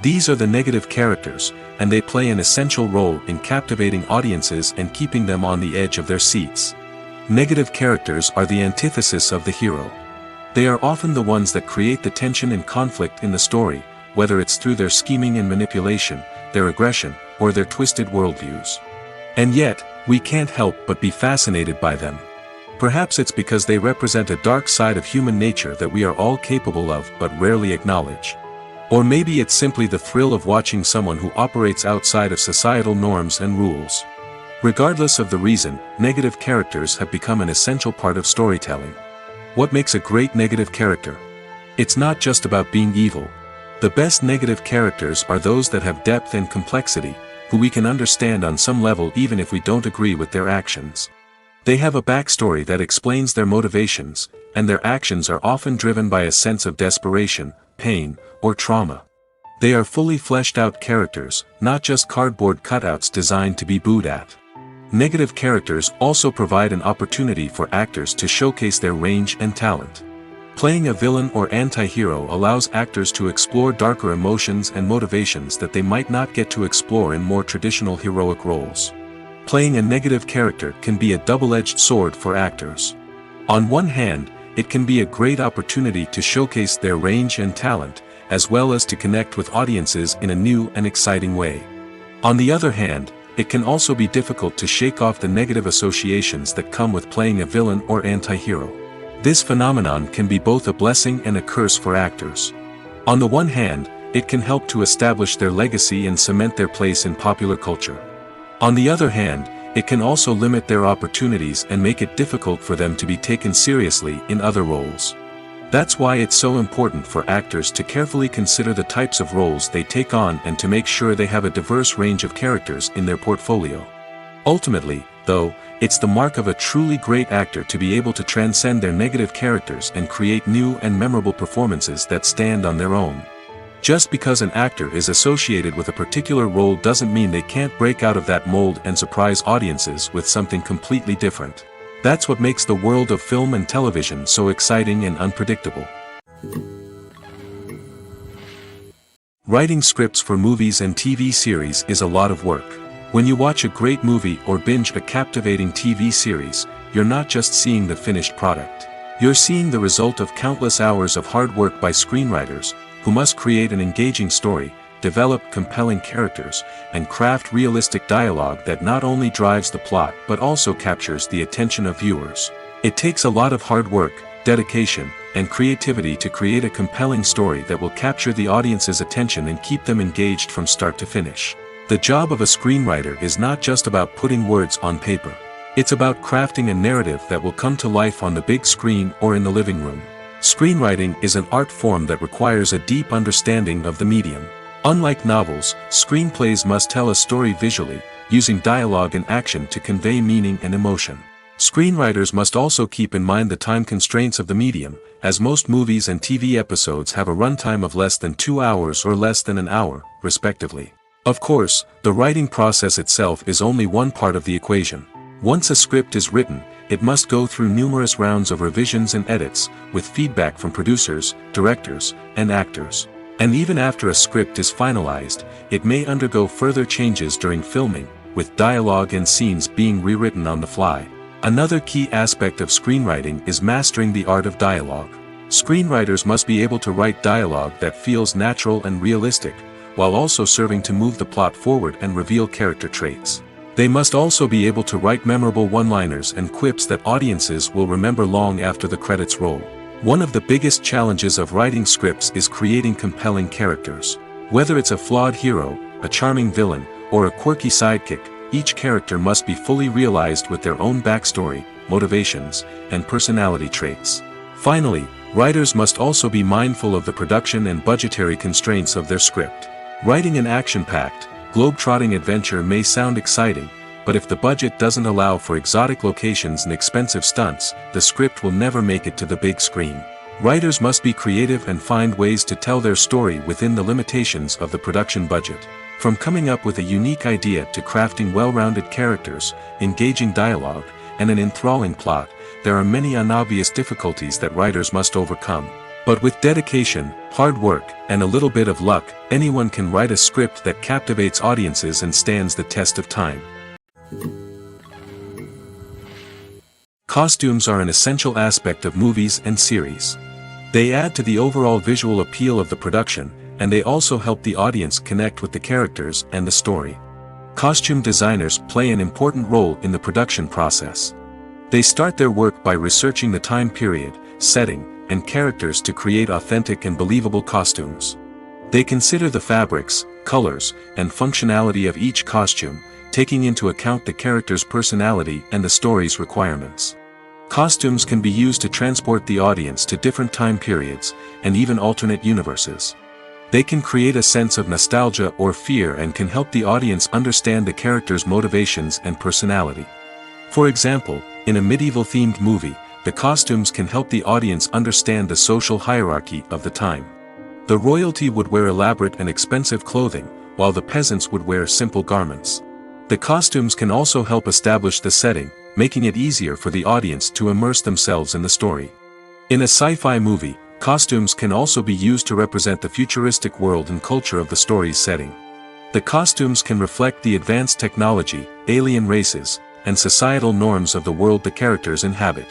These are the negative characters, and they play an essential role in captivating audiences and keeping them on the edge of their seats. Negative characters are the antithesis of the hero. They are often the ones that create the tension and conflict in the story, whether it's through their scheming and manipulation, their aggression, or their twisted worldviews. And yet, we can't help but be fascinated by them. Perhaps it's because they represent a dark side of human nature that we are all capable of but rarely acknowledge. Or maybe it's simply the thrill of watching someone who operates outside of societal norms and rules. Regardless of the reason, negative characters have become an essential part of storytelling. What makes a great negative character? It's not just about being evil. The best negative characters are those that have depth and complexity, who we can understand on some level even if we don't agree with their actions. They have a backstory that explains their motivations, and their actions are often driven by a sense of desperation, pain, or trauma. They are fully fleshed out characters, not just cardboard cutouts designed to be booed at. Negative characters also provide an opportunity for actors to showcase their range and talent. Playing a villain or anti-hero allows actors to explore darker emotions and motivations that they might not get to explore in more traditional heroic roles. Playing a negative character can be a double-edged sword for actors. On one hand, it can be a great opportunity to showcase their range and talent, as well as to connect with audiences in a new and exciting way. On the other hand, it can also be difficult to shake off the negative associations that come with playing a villain or anti-hero. This phenomenon can be both a blessing and a curse for actors. On the one hand, it can help to establish their legacy and cement their place in popular culture. On the other hand, it can also limit their opportunities and make it difficult for them to be taken seriously in other roles. That's why it's so important for actors to carefully consider the types of roles they take on and to make sure they have a diverse range of characters in their portfolio. Ultimately, though, it's the mark of a truly great actor to be able to transcend their negative characters and create new and memorable performances that stand on their own. Just because an actor is associated with a particular role doesn't mean they can't break out of that mold and surprise audiences with something completely different. That's what makes the world of film and television so exciting and unpredictable. Writing scripts for movies and TV series is a lot of work. When you watch a great movie or binge a captivating TV series, you're not just seeing the finished product. You're seeing the result of countless hours of hard work by screenwriters, who must create an engaging story, develop compelling characters, and craft realistic dialogue that not only drives the plot but also captures the attention of viewers. It takes a lot of hard work, dedication, and creativity to create a compelling story that will capture the audience's attention and keep them engaged from start to finish. The job of a screenwriter is not just about putting words on paper. It's about crafting a narrative that will come to life on the big screen or in the living room. Screenwriting is an art form that requires a deep understanding of the medium. Unlike novels, screenplays must tell a story visually, using dialogue and action to convey meaning and emotion. Screenwriters must also keep in mind the time constraints of the medium, as most movies and TV episodes have a runtime of less than 2 hours or less than an hour, respectively. Of course, the writing process itself is only one part of the equation. Once a script is written, it must go through numerous rounds of revisions and edits, with feedback from producers, directors, and actors. And even after a script is finalized, it may undergo further changes during filming, with dialogue and scenes being rewritten on the fly. Another key aspect of screenwriting is mastering the art of dialogue. Screenwriters must be able to write dialogue that feels natural and realistic, while also serving to move the plot forward and reveal character traits. They must also be able to write memorable one-liners and quips that audiences will remember long after the credits roll. One of the biggest challenges of writing scripts is creating compelling characters. Whether it's a flawed hero, a charming villain, or a quirky sidekick, each character must be fully realized with their own backstory, motivations, and personality traits. Finally, writers must also be mindful of the production and budgetary constraints of their script. Writing an action-packed, globe-trotting adventure may sound exciting, but if the budget doesn't allow for exotic locations and expensive stunts, the script will never make it to the big screen. Writers must be creative and find ways to tell their story within the limitations of the production budget. From coming up with a unique idea to crafting well-rounded characters, engaging dialogue, and an enthralling plot, there are many unobvious difficulties that writers must overcome. But with dedication, hard work, and a little bit of luck, anyone can write a script that captivates audiences and stands the test of time. Costumes are an essential aspect of movies and series. They add to the overall visual appeal of the production, and they also help the audience connect with the characters and the story. Costume designers play an important role in the production process. They start their work by researching the time period, setting, and characters to create authentic and believable costumes. They consider the fabrics, colors, and functionality of each costume, taking into account the character's personality and the story's requirements. Costumes can be used to transport the audience to different time periods, and even alternate universes. They can create a sense of nostalgia or fear and can help the audience understand the character's motivations and personality. For example, in a medieval-themed movie, the costumes can help the audience understand the social hierarchy of the time. The royalty would wear elaborate and expensive clothing, while the peasants would wear simple garments. The costumes can also help establish the setting, making it easier for the audience to immerse themselves in the story. In a sci-fi movie, costumes can also be used to represent the futuristic world and culture of the story's setting. The costumes can reflect the advanced technology, alien races, and societal norms of the world the characters inhabit.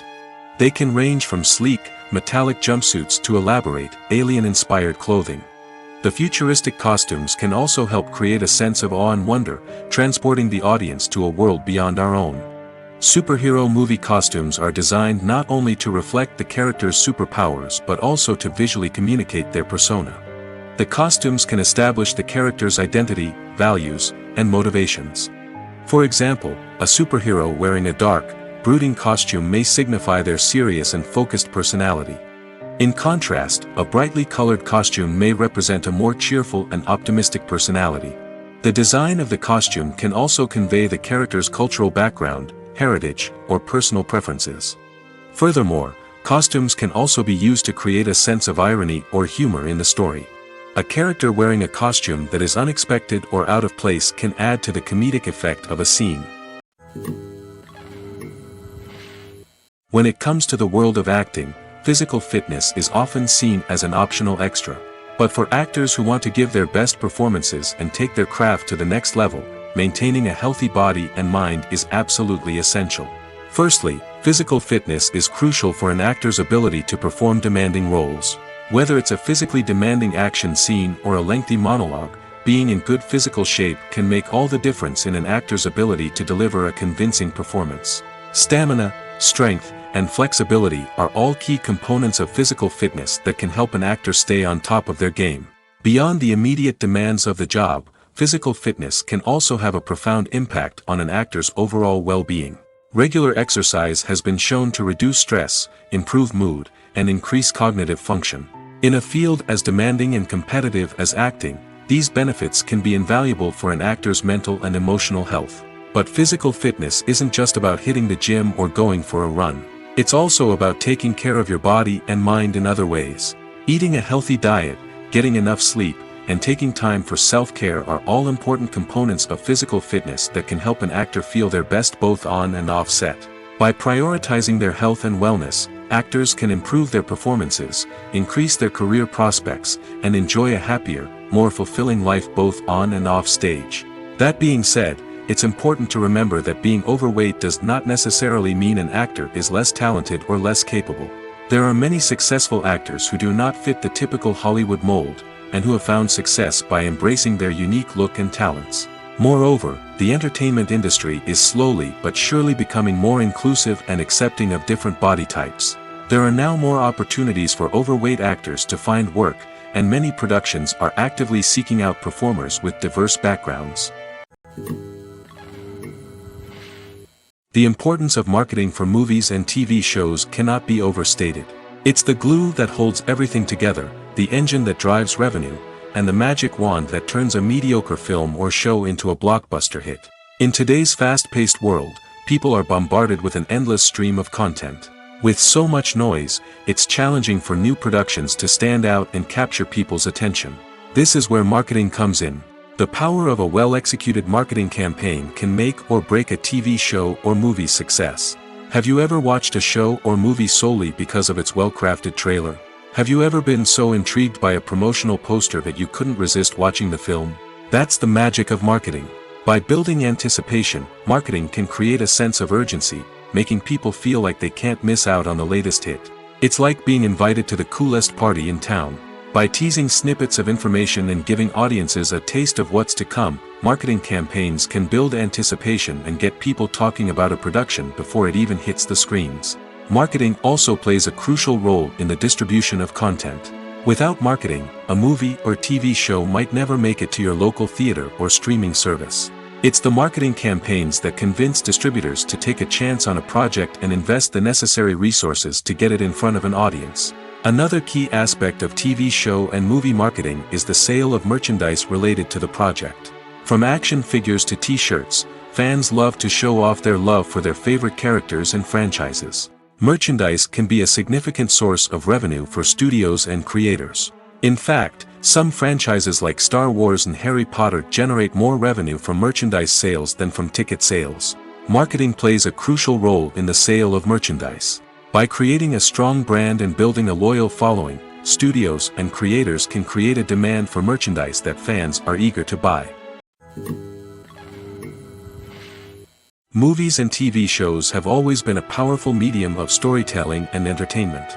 They can range from sleek, metallic jumpsuits to elaborate, alien-inspired clothing. The futuristic costumes can also help create a sense of awe and wonder, transporting the audience to a world beyond our own. Superhero movie costumes are designed not only to reflect the character's superpowers but also to visually communicate their persona. The costumes can establish the character's identity, values, and motivations. For example, a superhero wearing a dark, brooding costume may signify their serious and focused personality. In contrast, a brightly colored costume may represent a more cheerful and optimistic personality. The design of the costume can also convey the character's cultural background, heritage, or personal preferences. Furthermore, costumes can also be used to create a sense of irony or humor in the story. A character wearing a costume that is unexpected or out of place can add to the comedic effect of a scene. When it comes to the world of acting, physical fitness is often seen as an optional extra. But for actors who want to give their best performances and take their craft to the next level, maintaining a healthy body and mind is absolutely essential. Firstly, physical fitness is crucial for an actor's ability to perform demanding roles. Whether it's a physically demanding action scene or a lengthy monologue, being in good physical shape can make all the difference in an actor's ability to deliver a convincing performance. Stamina, strength, and flexibility are all key components of physical fitness that can help an actor stay on top of their game. Beyond the immediate demands of the job, physical fitness can also have a profound impact on an actor's overall well-being. Regular exercise has been shown to reduce stress, improve mood, and increase cognitive function. In a field as demanding and competitive as acting, these benefits can be invaluable for an actor's mental and emotional health. But physical fitness isn't just about hitting the gym or going for a run. It's also about taking care of your body and mind in other ways. Eating a healthy diet, getting enough sleep, and taking time for self-care are all important components of physical fitness that can help an actor feel their best both on and off set. By prioritizing their health and wellness, actors can improve their performances, increase their career prospects, and enjoy a happier, more fulfilling life both on and off stage. That being said, it's important to remember that being overweight does not necessarily mean an actor is less talented or less capable. There are many successful actors who do not fit the typical Hollywood mold, and who have found success by embracing their unique look and talents. Moreover, the entertainment industry is slowly but surely becoming more inclusive and accepting of different body types. There are now more opportunities for overweight actors to find work, and many productions are actively seeking out performers with diverse backgrounds. The importance of marketing for movies and TV shows cannot be overstated. It's the glue that holds everything together, the engine that drives revenue, and the magic wand that turns a mediocre film or show into a blockbuster hit. In today's fast-paced world, people are bombarded with an endless stream of content. With so much noise, it's challenging for new productions to stand out and capture people's attention. This is where marketing comes in. The power of a well-executed marketing campaign can make or break a TV show or movie's success. Have you ever watched a show or movie solely because of its well-crafted trailer? Have you ever been so intrigued by a promotional poster that you couldn't resist watching the film? That's the magic of marketing. By building anticipation, marketing can create a sense of urgency, making people feel like they can't miss out on the latest hit. It's like being invited to the coolest party in town. By teasing snippets of information and giving audiences a taste of what's to come, marketing campaigns can build anticipation and get people talking about a production before it even hits the screens. Marketing also plays a crucial role in the distribution of content. Without marketing, a movie or TV show might never make it to your local theater or streaming service. It's the marketing campaigns that convince distributors to take a chance on a project and invest the necessary resources to get it in front of an audience. Another key aspect of TV show and movie marketing is the sale of merchandise related to the project. From action figures to t-shirts, fans love to show off their love for their favorite characters and franchises. Merchandise can be a significant source of revenue for studios and creators. In fact, some franchises like Star Wars and Harry Potter generate more revenue from merchandise sales than from ticket sales. Marketing plays a crucial role in the sale of merchandise. By creating a strong brand and building a loyal following, studios and creators can create a demand for merchandise that fans are eager to buy. Movies and TV shows have always been a powerful medium of storytelling and entertainment.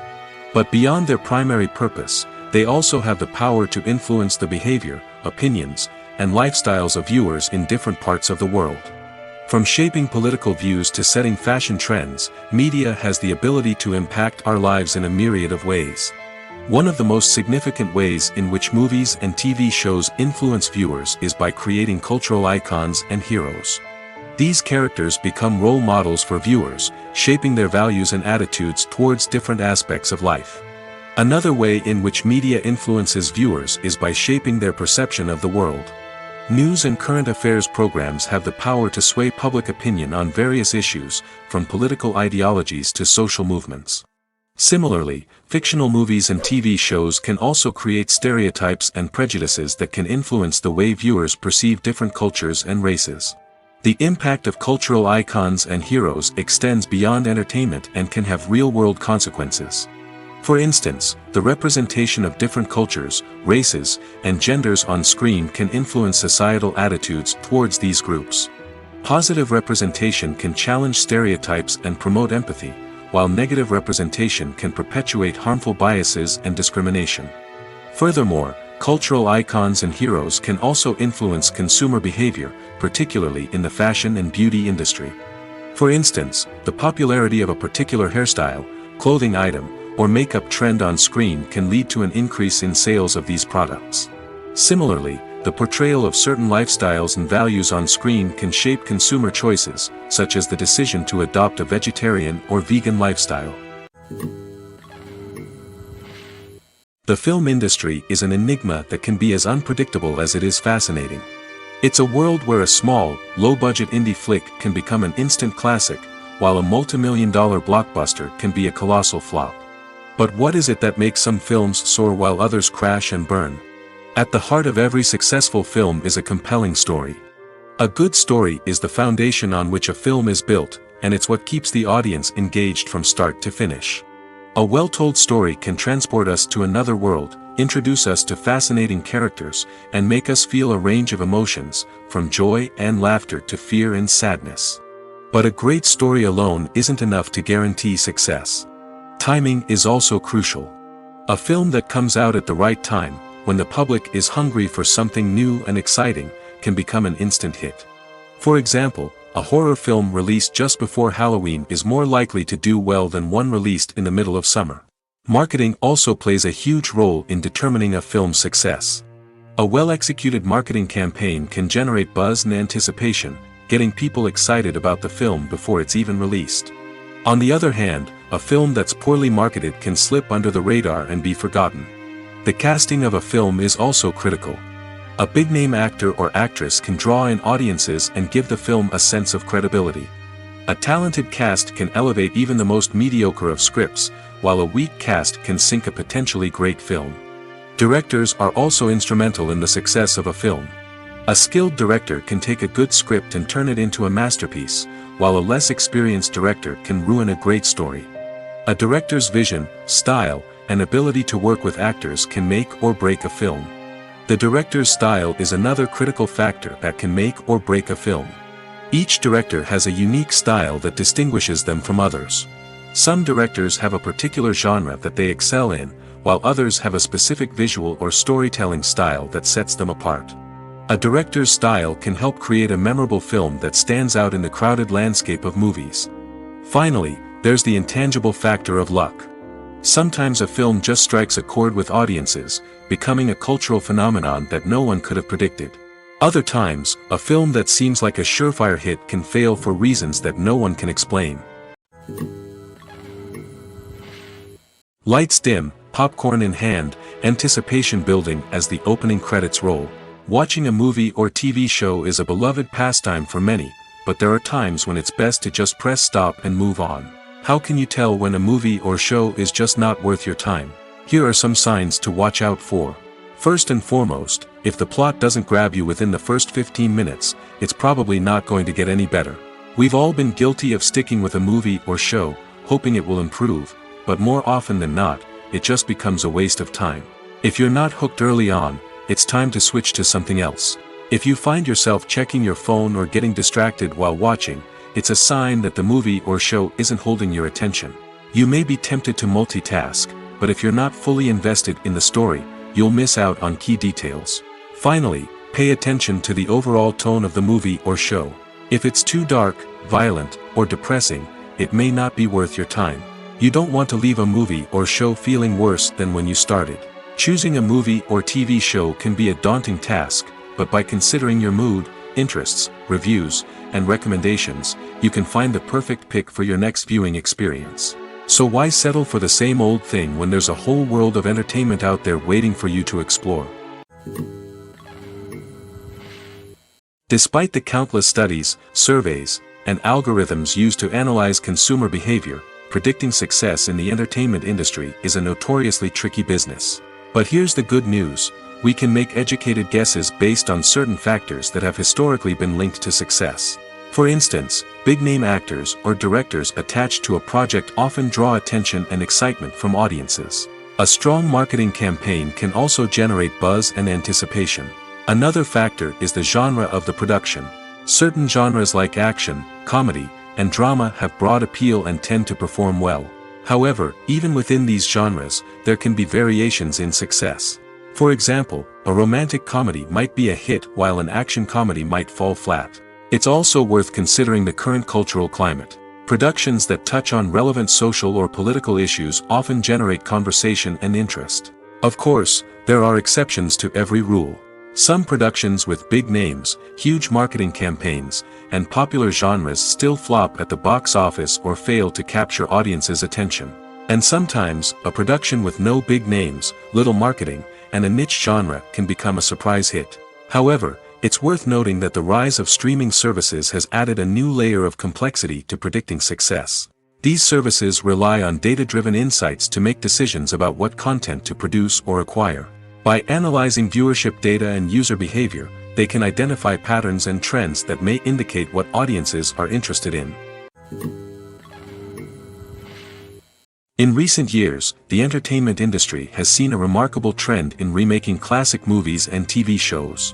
But beyond their primary purpose, they also have the power to influence the behavior, opinions, and lifestyles of viewers in different parts of the world. From shaping political views to setting fashion trends, media has the ability to impact our lives in a myriad of ways. One of the most significant ways in which movies and TV shows influence viewers is by creating cultural icons and heroes. These characters become role models for viewers, shaping their values and attitudes towards different aspects of life. Another way in which media influences viewers is by shaping their perception of the world. News and current affairs programs have the power to sway public opinion on various issues, from political ideologies to social movements. Similarly, fictional movies and TV shows can also create stereotypes and prejudices that can influence the way viewers perceive different cultures and races. The impact of cultural icons and heroes extends beyond entertainment and can have real-world consequences. For instance, the representation of different cultures, races, and genders on screen can influence societal attitudes towards these groups. Positive representation can challenge stereotypes and promote empathy, while negative representation can perpetuate harmful biases and discrimination. Furthermore, cultural icons and heroes can also influence consumer behavior, particularly in the fashion and beauty industry. For instance, the popularity of a particular hairstyle, clothing item, or makeup trend on screen can lead to an increase in sales of these products. Similarly, the portrayal of certain lifestyles and values on screen can shape consumer choices, such as the decision to adopt a vegetarian or vegan lifestyle. The film industry is an enigma that can be as unpredictable as it is fascinating. It's a world where a small, low-budget indie flick can become an instant classic, while a multi-million-dollar blockbuster can be a colossal flop. But what is it that makes some films soar while others crash and burn? At the heart of every successful film is a compelling story. A good story is the foundation on which a film is built, and it's what keeps the audience engaged from start to finish. A well-told story can transport us to another world, introduce us to fascinating characters, and make us feel a range of emotions, from joy and laughter to fear and sadness. But a great story alone isn't enough to guarantee success. Timing is also crucial. A film that comes out at the right time, when the public is hungry for something new and exciting, can become an instant hit. For example, a horror film released just before Halloween is more likely to do well than one released in the middle of summer. Marketing also plays a huge role in determining a film's success. A well-executed marketing campaign can generate buzz and anticipation, getting people excited about the film before it's even released. On the other hand, a film that's poorly marketed can slip under the radar and be forgotten. The casting of a film is also critical. A big-name actor or actress can draw in audiences and give the film a sense of credibility. A talented cast can elevate even the most mediocre of scripts, while a weak cast can sink a potentially great film. Directors are also instrumental in the success of a film. A skilled director can take a good script and turn it into a masterpiece, while a less experienced director can ruin a great story. A director's vision, style, and ability to work with actors can make or break a film. The director's style is another critical factor that can make or break a film. Each director has a unique style that distinguishes them from others. Some directors have a particular genre that they excel in, while others have a specific visual or storytelling style that sets them apart. A director's style can help create a memorable film that stands out in the crowded landscape of movies. Finally, there's the intangible factor of luck. Sometimes a film just strikes a chord with audiences, becoming a cultural phenomenon that no one could have predicted. Other times, a film that seems like a surefire hit can fail for reasons that no one can explain. Lights dim, popcorn in hand, anticipation building as the opening credits roll. Watching a movie or TV show is a beloved pastime for many, but there are times when it's best to just press stop and move on. How can you tell when a movie or show is just not worth your time? Here are some signs to watch out for. First and foremost, if the plot doesn't grab you within the first 15 minutes, it's probably not going to get any better. We've all been guilty of sticking with a movie or show, hoping it will improve, but more often than not, it just becomes a waste of time. If you're not hooked early on, it's time to switch to something else. If you find yourself checking your phone or getting distracted while watching, it's a sign that the movie or show isn't holding your attention. You may be tempted to multitask, but if you're not fully invested in the story, you'll miss out on key details. Finally, pay attention to the overall tone of the movie or show. If it's too dark, violent, or depressing, it may not be worth your time. You don't want to leave a movie or show feeling worse than when you started. Choosing a movie or TV show can be a daunting task, but by considering your mood, interests, reviews, and recommendations, you can find the perfect pick for your next viewing experience. So why settle for the same old thing when there's a whole world of entertainment out there waiting for you to explore? Despite the countless studies, surveys, and algorithms used to analyze consumer behavior, predicting success in the entertainment industry is a notoriously tricky business. But here's the good news: we can make educated guesses based on certain factors that have historically been linked to success. For instance, big-name actors or directors attached to a project often draw attention and excitement from audiences. A strong marketing campaign can also generate buzz and anticipation. Another factor is the genre of the production. Certain genres like action, comedy, and drama have broad appeal and tend to perform well. However, even within these genres, there can be variations in success. For example, a romantic comedy might be a hit while an action comedy might fall flat. It's also worth considering the current cultural climate. Productions that touch on relevant social or political issues often generate conversation and interest. Of course, there are exceptions to every rule. Some productions with big names, huge marketing campaigns, and popular genres still flop at the box office or fail to capture audiences' attention. And sometimes, a production with no big names, little marketing, and a niche genre can become a surprise hit. However, it's worth noting that the rise of streaming services has added a new layer of complexity to predicting success. These services rely on data-driven insights to make decisions about what content to produce or acquire. By analyzing viewership data and user behavior, they can identify patterns and trends that may indicate what audiences are interested in. In recent years, the entertainment industry has seen a remarkable trend in remaking classic movies and TV shows.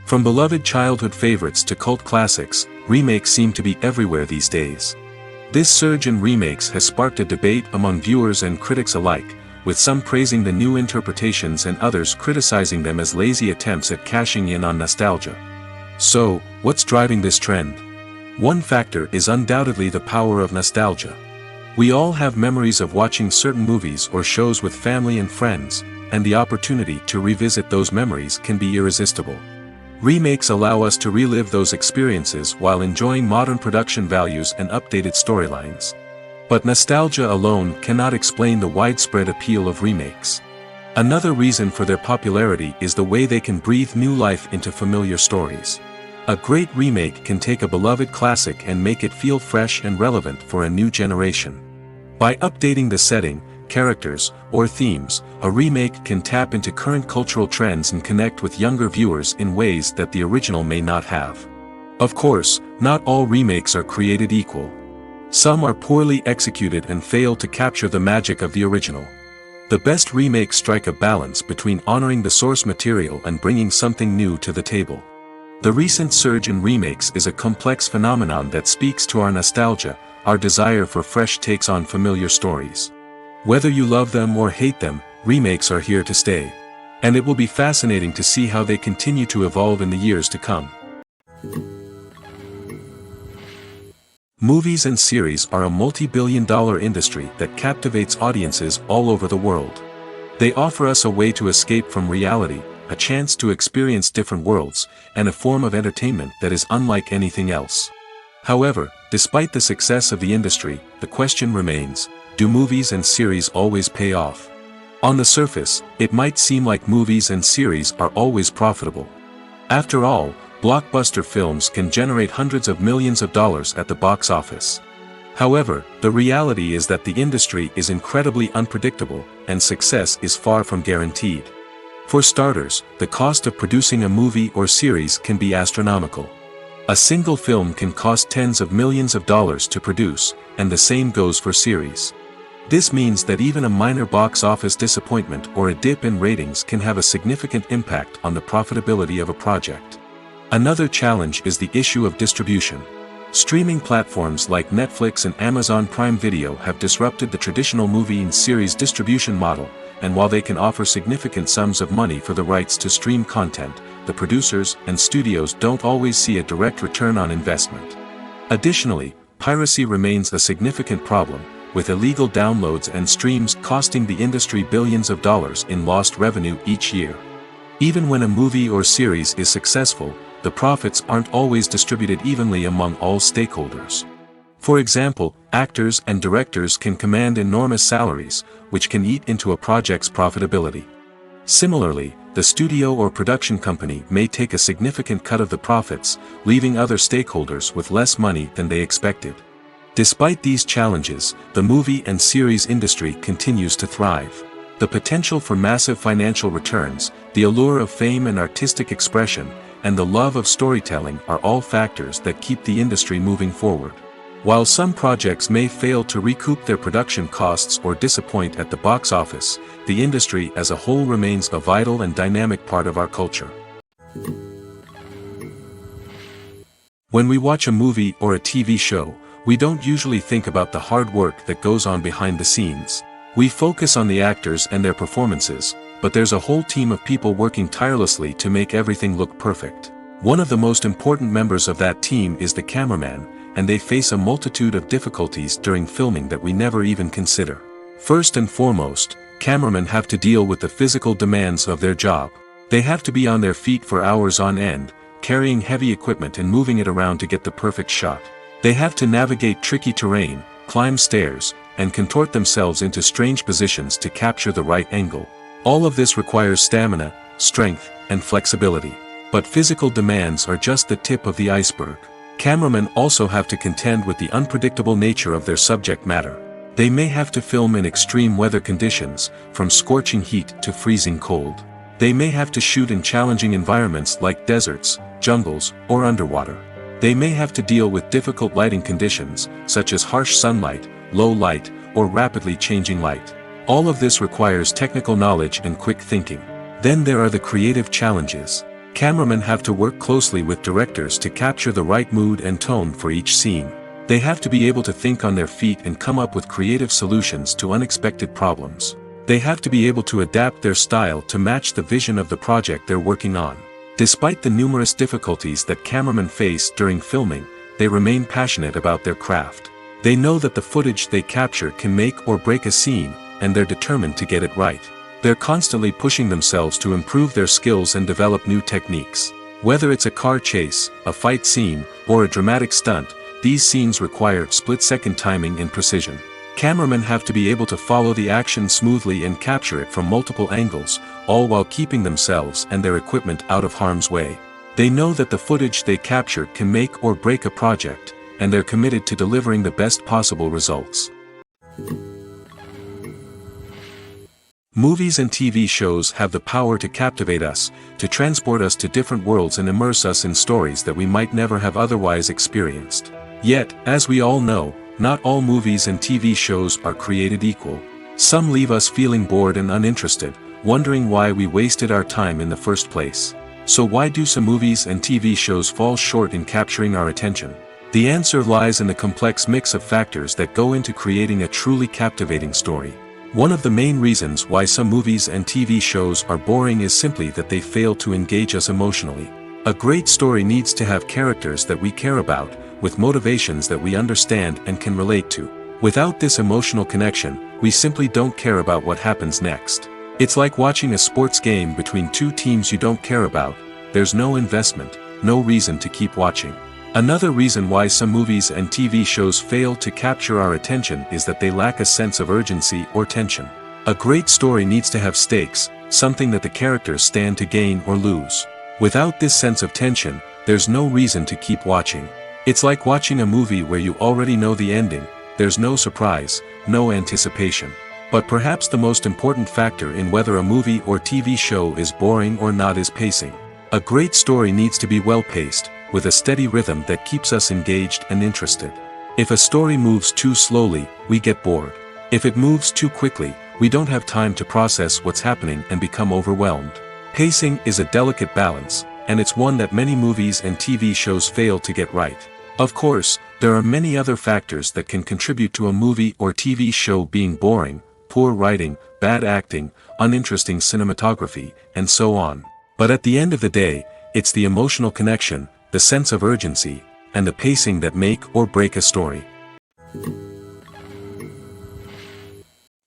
From beloved childhood favorites to cult classics, remakes seem to be everywhere these days. This surge in remakes has sparked a debate among viewers and critics alike, with some praising the new interpretations and others criticizing them as lazy attempts at cashing in on nostalgia. So, what's driving this trend? One factor is undoubtedly the power of nostalgia. We all have memories of watching certain movies or shows with family and friends, and the opportunity to revisit those memories can be irresistible. Remakes allow us to relive those experiences while enjoying modern production values and updated storylines. But nostalgia alone cannot explain the widespread appeal of remakes. Another reason for their popularity is the way they can breathe new life into familiar stories. A great remake can take a beloved classic and make it feel fresh and relevant for a new generation. By updating the setting, characters, or themes, a remake can tap into current cultural trends and connect with younger viewers in ways that the original may not have. Of course, not all remakes are created equal. Some are poorly executed and fail to capture the magic of the original. The best remakes strike a balance between honoring the source material and bringing something new to the table. The recent surge in remakes is a complex phenomenon that speaks to our nostalgia, our desire for fresh takes on familiar stories. Whether you love them or hate them, remakes are here to stay. And it will be fascinating to see how they continue to evolve in the years to come. Movies and series are a multi-billion-dollar industry that captivates audiences all over the world. They offer us a way to escape from reality, a chance to experience different worlds, and a form of entertainment that is unlike anything else. However, despite the success of the industry, the question remains: do movies and series always pay off? On the surface, it might seem like movies and series are always profitable. After all, blockbuster films can generate hundreds of millions of dollars at the box office. However, the reality is that the industry is incredibly unpredictable, and success is far from guaranteed. For starters, the cost of producing a movie or series can be astronomical. A single film can cost tens of millions of dollars to produce, and the same goes for series. This means that even a minor box office disappointment or a dip in ratings can have a significant impact on the profitability of a project. Another challenge is the issue of distribution. Streaming platforms like Netflix and Amazon Prime Video have disrupted the traditional movie and series distribution model, and while they can offer significant sums of money for the rights to stream content, the producers and studios don't always see a direct return on investment. Additionally, piracy remains a significant problem, with illegal downloads and streams costing the industry billions of dollars in lost revenue each year. Even when a movie or series is successful, the profits aren't always distributed evenly among all stakeholders. For example, actors and directors can command enormous salaries, which can eat into a project's profitability. Similarly, the studio or production company may take a significant cut of the profits, leaving other stakeholders with less money than they expected. Despite these challenges, the movie and series industry continues to thrive. The potential for massive financial returns, the allure of fame and artistic expression, and the love of storytelling are all factors that keep the industry moving forward. While some projects may fail to recoup their production costs or disappoint at the box office, the industry as a whole remains a vital and dynamic part of our culture. When we watch a movie or a TV show, we don't usually think about the hard work that goes on behind the scenes. We focus on the actors and their performances, but there's a whole team of people working tirelessly to make everything look perfect. One of the most important members of that team is the cameraman, and they face a multitude of difficulties during filming that we never even consider. First and foremost, cameramen have to deal with the physical demands of their job. They have to be on their feet for hours on end, carrying heavy equipment and moving it around to get the perfect shot. They have to navigate tricky terrain, climb stairs, and contort themselves into strange positions to capture the right angle. All of this requires stamina, strength, and flexibility. But physical demands are just the tip of the iceberg. Cameramen also have to contend with the unpredictable nature of their subject matter. They may have to film in extreme weather conditions, from scorching heat to freezing cold. They may have to shoot in challenging environments like deserts, jungles, or underwater. They may have to deal with difficult lighting conditions, such as harsh sunlight, low light, or rapidly changing light. All of this requires technical knowledge and quick thinking. Then there are the creative challenges. Cameramen have to work closely with directors to capture the right mood and tone for each scene. They have to be able to think on their feet and come up with creative solutions to unexpected problems. They have to be able to adapt their style to match the vision of the project they're working on. Despite the numerous difficulties that cameramen face during filming, they remain passionate about their craft. They know that the footage they capture can make or break a scene, and they're determined to get it right. They're constantly pushing themselves to improve their skills and develop new techniques. Whether it's a car chase, a fight scene, or a dramatic stunt, these scenes require split-second timing and precision. Cameramen have to be able to follow the action smoothly and capture it from multiple angles, all while keeping themselves and their equipment out of harm's way. They know that the footage they capture can make or break a project, and they're committed to delivering the best possible results. Movies and TV shows have the power to captivate us, to transport us to different worlds and immerse us in stories that we might never have otherwise experienced. Yet, as we all know, not all movies and TV shows are created equal. Some leave us feeling bored and uninterested, wondering why we wasted our time in the first place. So why do some movies and TV shows fall short in capturing our attention? The answer lies in the complex mix of factors that go into creating a truly captivating story. One of the main reasons why some movies and TV shows are boring is simply that they fail to engage us emotionally. A great story needs to have characters that we care about, with motivations that we understand and can relate to. Without this emotional connection, we simply don't care about what happens next. It's like watching a sports game between two teams you don't care about. There's no investment, no reason to keep watching. Another reason why some movies and TV shows fail to capture our attention is that they lack a sense of urgency or tension. A great story needs to have stakes, something that the characters stand to gain or lose. Without this sense of tension, there's no reason to keep watching. It's like watching a movie where you already know the ending. There's no surprise, no anticipation. But perhaps the most important factor in whether a movie or TV show is boring or not is pacing. A great story needs to be well-paced, with a steady rhythm that keeps us engaged and interested. If a story moves too slowly, we get bored. If it moves too quickly, we don't have time to process what's happening and become overwhelmed. Pacing is a delicate balance, and it's one that many movies and TV shows fail to get right. Of course, there are many other factors that can contribute to a movie or TV show being boring: poor writing, bad acting, uninteresting cinematography, and so on. But at the end of the day, it's the emotional connection, the sense of urgency, and the pacing that make or break a story.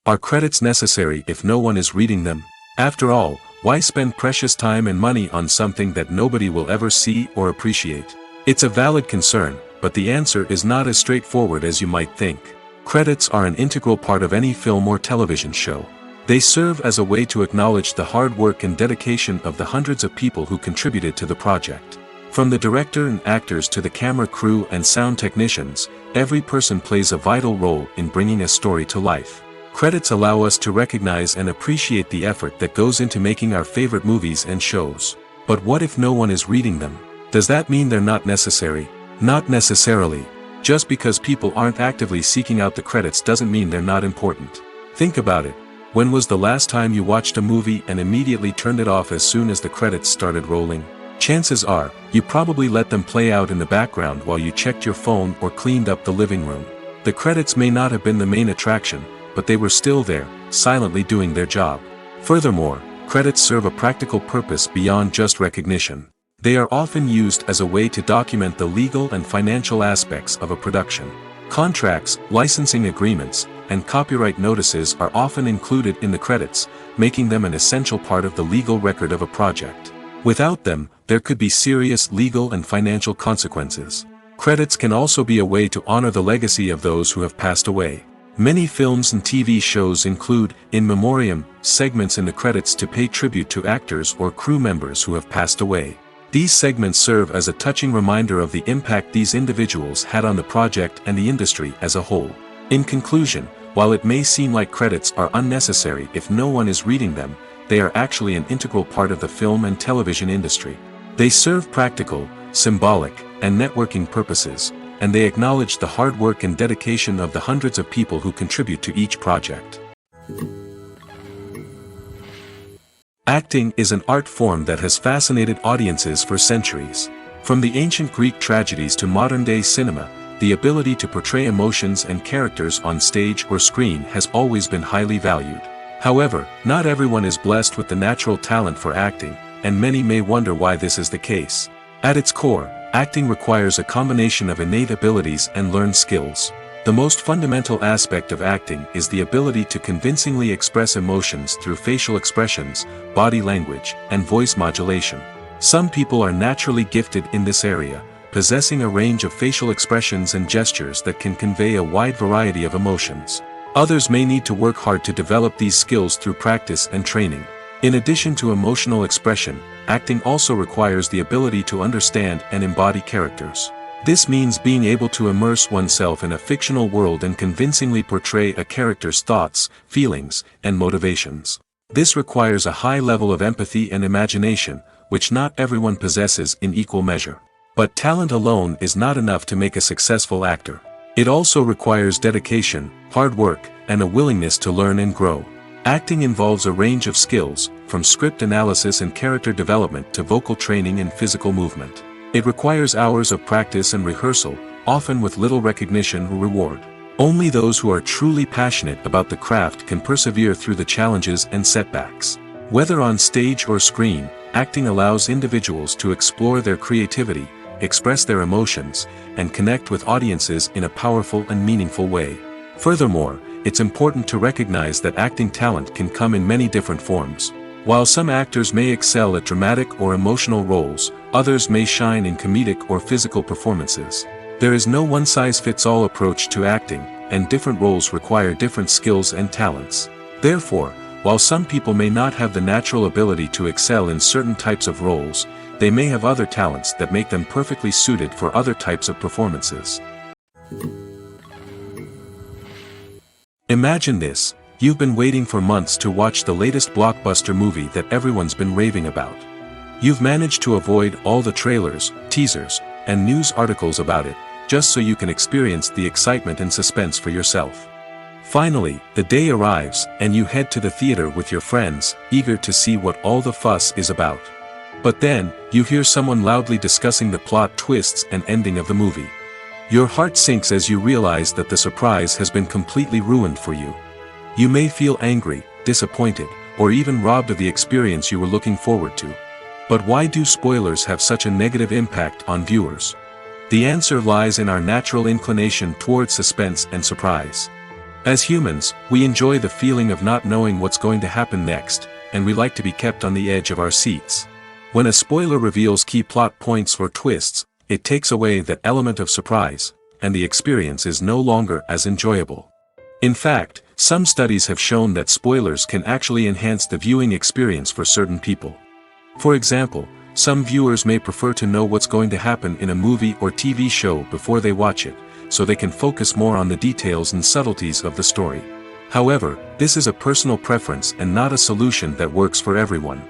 Are credits necessary if no one is reading them? After all, why spend precious time and money on something that nobody will ever see or appreciate? It's a valid concern, but the answer is not as straightforward as you might think. Credits are an integral part of any film or television show. They serve as a way to acknowledge the hard work and dedication of the hundreds of people who contributed to the project. From the director and actors to the camera crew and sound technicians, every person plays a vital role in bringing a story to life. Credits allow us to recognize and appreciate the effort that goes into making our favorite movies and shows. But what if no one is reading them? Does that mean they're not necessary? Not necessarily. Just because people aren't actively seeking out the credits doesn't mean they're not important. Think about it. When was the last time you watched a movie and immediately turned it off as soon as the credits started rolling? Chances are, you probably let them play out in the background while you checked your phone or cleaned up the living room. The credits may not have been the main attraction, but they were still there, silently doing their job. Furthermore, credits serve a practical purpose beyond just recognition. They are often used as a way to document the legal and financial aspects of a production. Contracts, licensing agreements, and copyright notices are often included in the credits, making them an essential part of the legal record of a project. Without them, there could be serious legal and financial consequences. Credits can also be a way to honor the legacy of those who have passed away. Many films and TV shows include, in memoriam, segments in the credits to pay tribute to actors or crew members who have passed away. These segments serve as a touching reminder of the impact these individuals had on the project and the industry as a whole. In conclusion, while it may seem like credits are unnecessary if no one is reading them, they are actually an integral part of the film and television industry. They serve practical, symbolic, and networking purposes, and they acknowledge the hard work and dedication of the hundreds of people who contribute to each project. Acting is an art form that has fascinated audiences for centuries. From the ancient Greek tragedies to modern-day cinema, the ability to portray emotions and characters on stage or screen has always been highly valued. However, not everyone is blessed with the natural talent for acting, and many may wonder why this is the case. At its core, acting requires a combination of innate abilities and learned skills. The most fundamental aspect of acting is the ability to convincingly express emotions through facial expressions, body language, and voice modulation. Some people are naturally gifted in this area, possessing a range of facial expressions and gestures that can convey a wide variety of emotions. Others may need to work hard to develop these skills through practice and training. In addition to emotional expression, acting also requires the ability to understand and embody characters. This means being able to immerse oneself in a fictional world and convincingly portray a character's thoughts, feelings, and motivations. This requires a high level of empathy and imagination, which not everyone possesses in equal measure. But talent alone is not enough to make a successful actor. It also requires dedication, hard work, and a willingness to learn and grow. Acting involves a range of skills, from script analysis and character development to vocal training and physical movement. It requires hours of practice and rehearsal, often with little recognition or reward. Only those who are truly passionate about the craft can persevere through the challenges and setbacks. Whether on stage or screen, acting allows individuals to explore their creativity, express their emotions, and connect with audiences in a powerful and meaningful way. Furthermore, it's important to recognize that acting talent can come in many different forms. While some actors may excel at dramatic or emotional roles, others may shine in comedic or physical performances. There is no one-size-fits-all approach to acting, and different roles require different skills and talents. Therefore, while some people may not have the natural ability to excel in certain types of roles, they may have other talents that make them perfectly suited for other types of performances. Imagine this: you've been waiting for months to watch the latest blockbuster movie that everyone's been raving about. You've managed to avoid all the trailers, teasers, and news articles about it, just so you can experience the excitement and suspense for yourself. Finally, the day arrives, and you head to the theater with your friends, eager to see what all the fuss is about. But then, you hear someone loudly discussing the plot twists and ending of the movie. Your heart sinks as you realize that the surprise has been completely ruined for you. You may feel angry, disappointed, or even robbed of the experience you were looking forward to. But why do spoilers have such a negative impact on viewers? The answer lies in our natural inclination towards suspense and surprise. As humans, we enjoy the feeling of not knowing what's going to happen next, and we like to be kept on the edge of our seats. When a spoiler reveals key plot points or twists, It takes away that element of surprise, and the experience is no longer as enjoyable. In fact, some studies have shown that spoilers can actually enhance the viewing experience for certain people. For example, some viewers may prefer to know what's going to happen in a movie or TV show before they watch it, so they can focus more on the details and subtleties of the story. However, this is a personal preference and not a solution that works for everyone.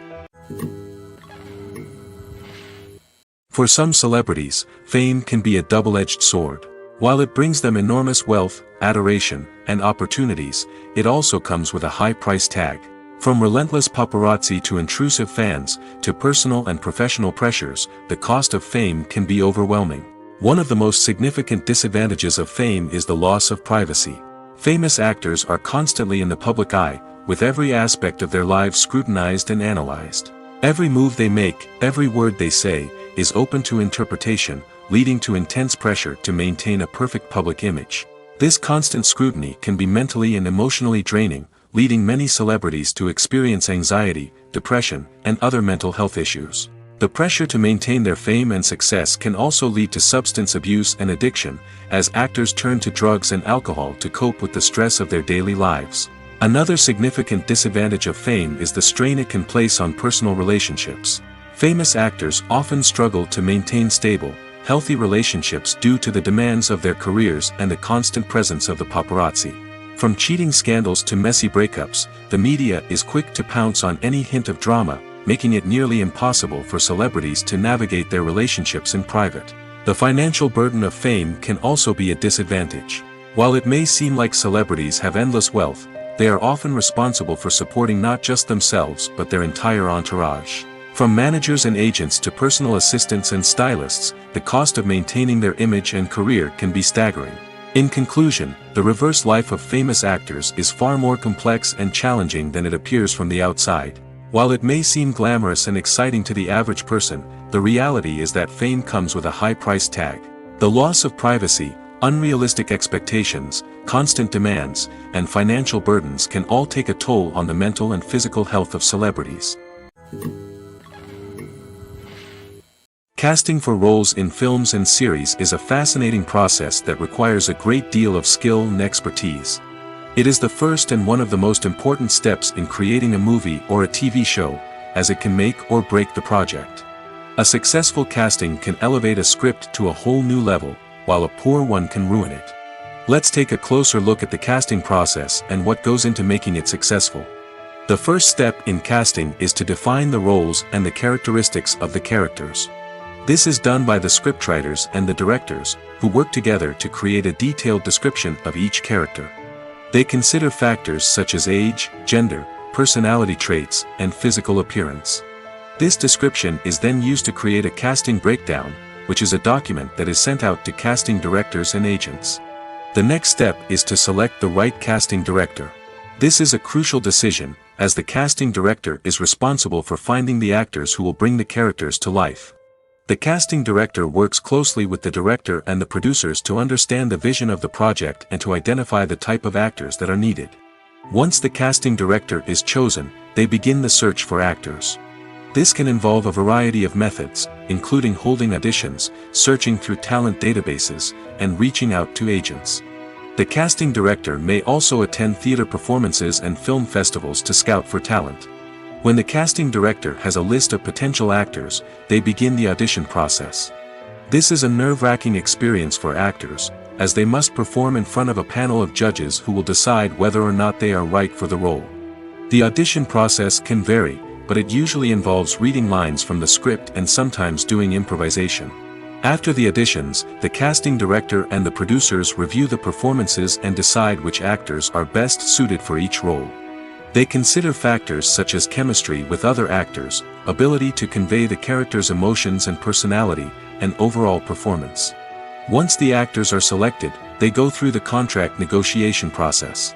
For some celebrities, fame can be a double-edged sword. While it brings them enormous wealth, adoration, and opportunities, it also comes with a high price tag. From relentless paparazzi to intrusive fans, to personal and professional pressures, the cost of fame can be overwhelming. One of the most significant disadvantages of fame is the loss of privacy. Famous actors are constantly in the public eye, with every aspect of their lives scrutinized and analyzed. Every move they make, every word they say, is open to interpretation, leading to intense pressure to maintain a perfect public image. This constant scrutiny can be mentally and emotionally draining, leading many celebrities to experience anxiety, depression, and other mental health issues. The pressure to maintain their fame and success can also lead to substance abuse and addiction, as actors turn to drugs and alcohol to cope with the stress of their daily lives. Another significant disadvantage of fame is the strain it can place on personal relationships. Famous actors often struggle to maintain stable, healthy relationships due to the demands of their careers and the constant presence of the paparazzi. From cheating scandals to messy breakups, the media is quick to pounce on any hint of drama, making it nearly impossible for celebrities to navigate their relationships in private. The financial burden of fame can also be a disadvantage. While it may seem like celebrities have endless wealth, they are often responsible for supporting not just themselves but their entire entourage. From managers and agents to personal assistants and stylists, the cost of maintaining their image and career can be staggering. In conclusion, the reverse life of famous actors is far more complex and challenging than it appears from the outside. While it may seem glamorous and exciting to the average person, the reality is that fame comes with a high price tag. The loss of privacy, unrealistic expectations, constant demands, and financial burdens can all take a toll on the mental and physical health of celebrities. Casting for roles in films and series is a fascinating process that requires a great deal of skill and expertise. It is the first and one of the most important steps in creating a movie or a TV show, as it can make or break the project. A successful casting can elevate a script to a whole new level, while a poor one can ruin it. Let's take a closer look at the casting process and what goes into making it successful. The first step in casting is to define the roles and the characteristics of the characters. This is done by the scriptwriters and the directors, who work together to create a detailed description of each character. They consider factors such as age, gender, personality traits, and physical appearance. This description is then used to create a casting breakdown, which is a document that is sent out to casting directors and agents. The next step is to select the right casting director. This is a crucial decision, as the casting director is responsible for finding the actors who will bring the characters to life. The casting director works closely with the director and the producers to understand the vision of the project and to identify the type of actors that are needed. Once the casting director is chosen, they begin the search for actors. This can involve a variety of methods, including holding auditions, searching through talent databases, and reaching out to agents. The casting director may also attend theater performances and film festivals to scout for talent. When the casting director has a list of potential actors, they begin the audition process. This is a nerve-wracking experience for actors, as they must perform in front of a panel of judges who will decide whether or not they are right for the role. The audition process can vary, but it usually involves reading lines from the script and sometimes doing improvisation. After the auditions, the casting director and the producers review the performances and decide which actors are best suited for each role. They consider factors such as chemistry with other actors, ability to convey the character's emotions and personality, and overall performance. Once the actors are selected, they go through the contract negotiation process.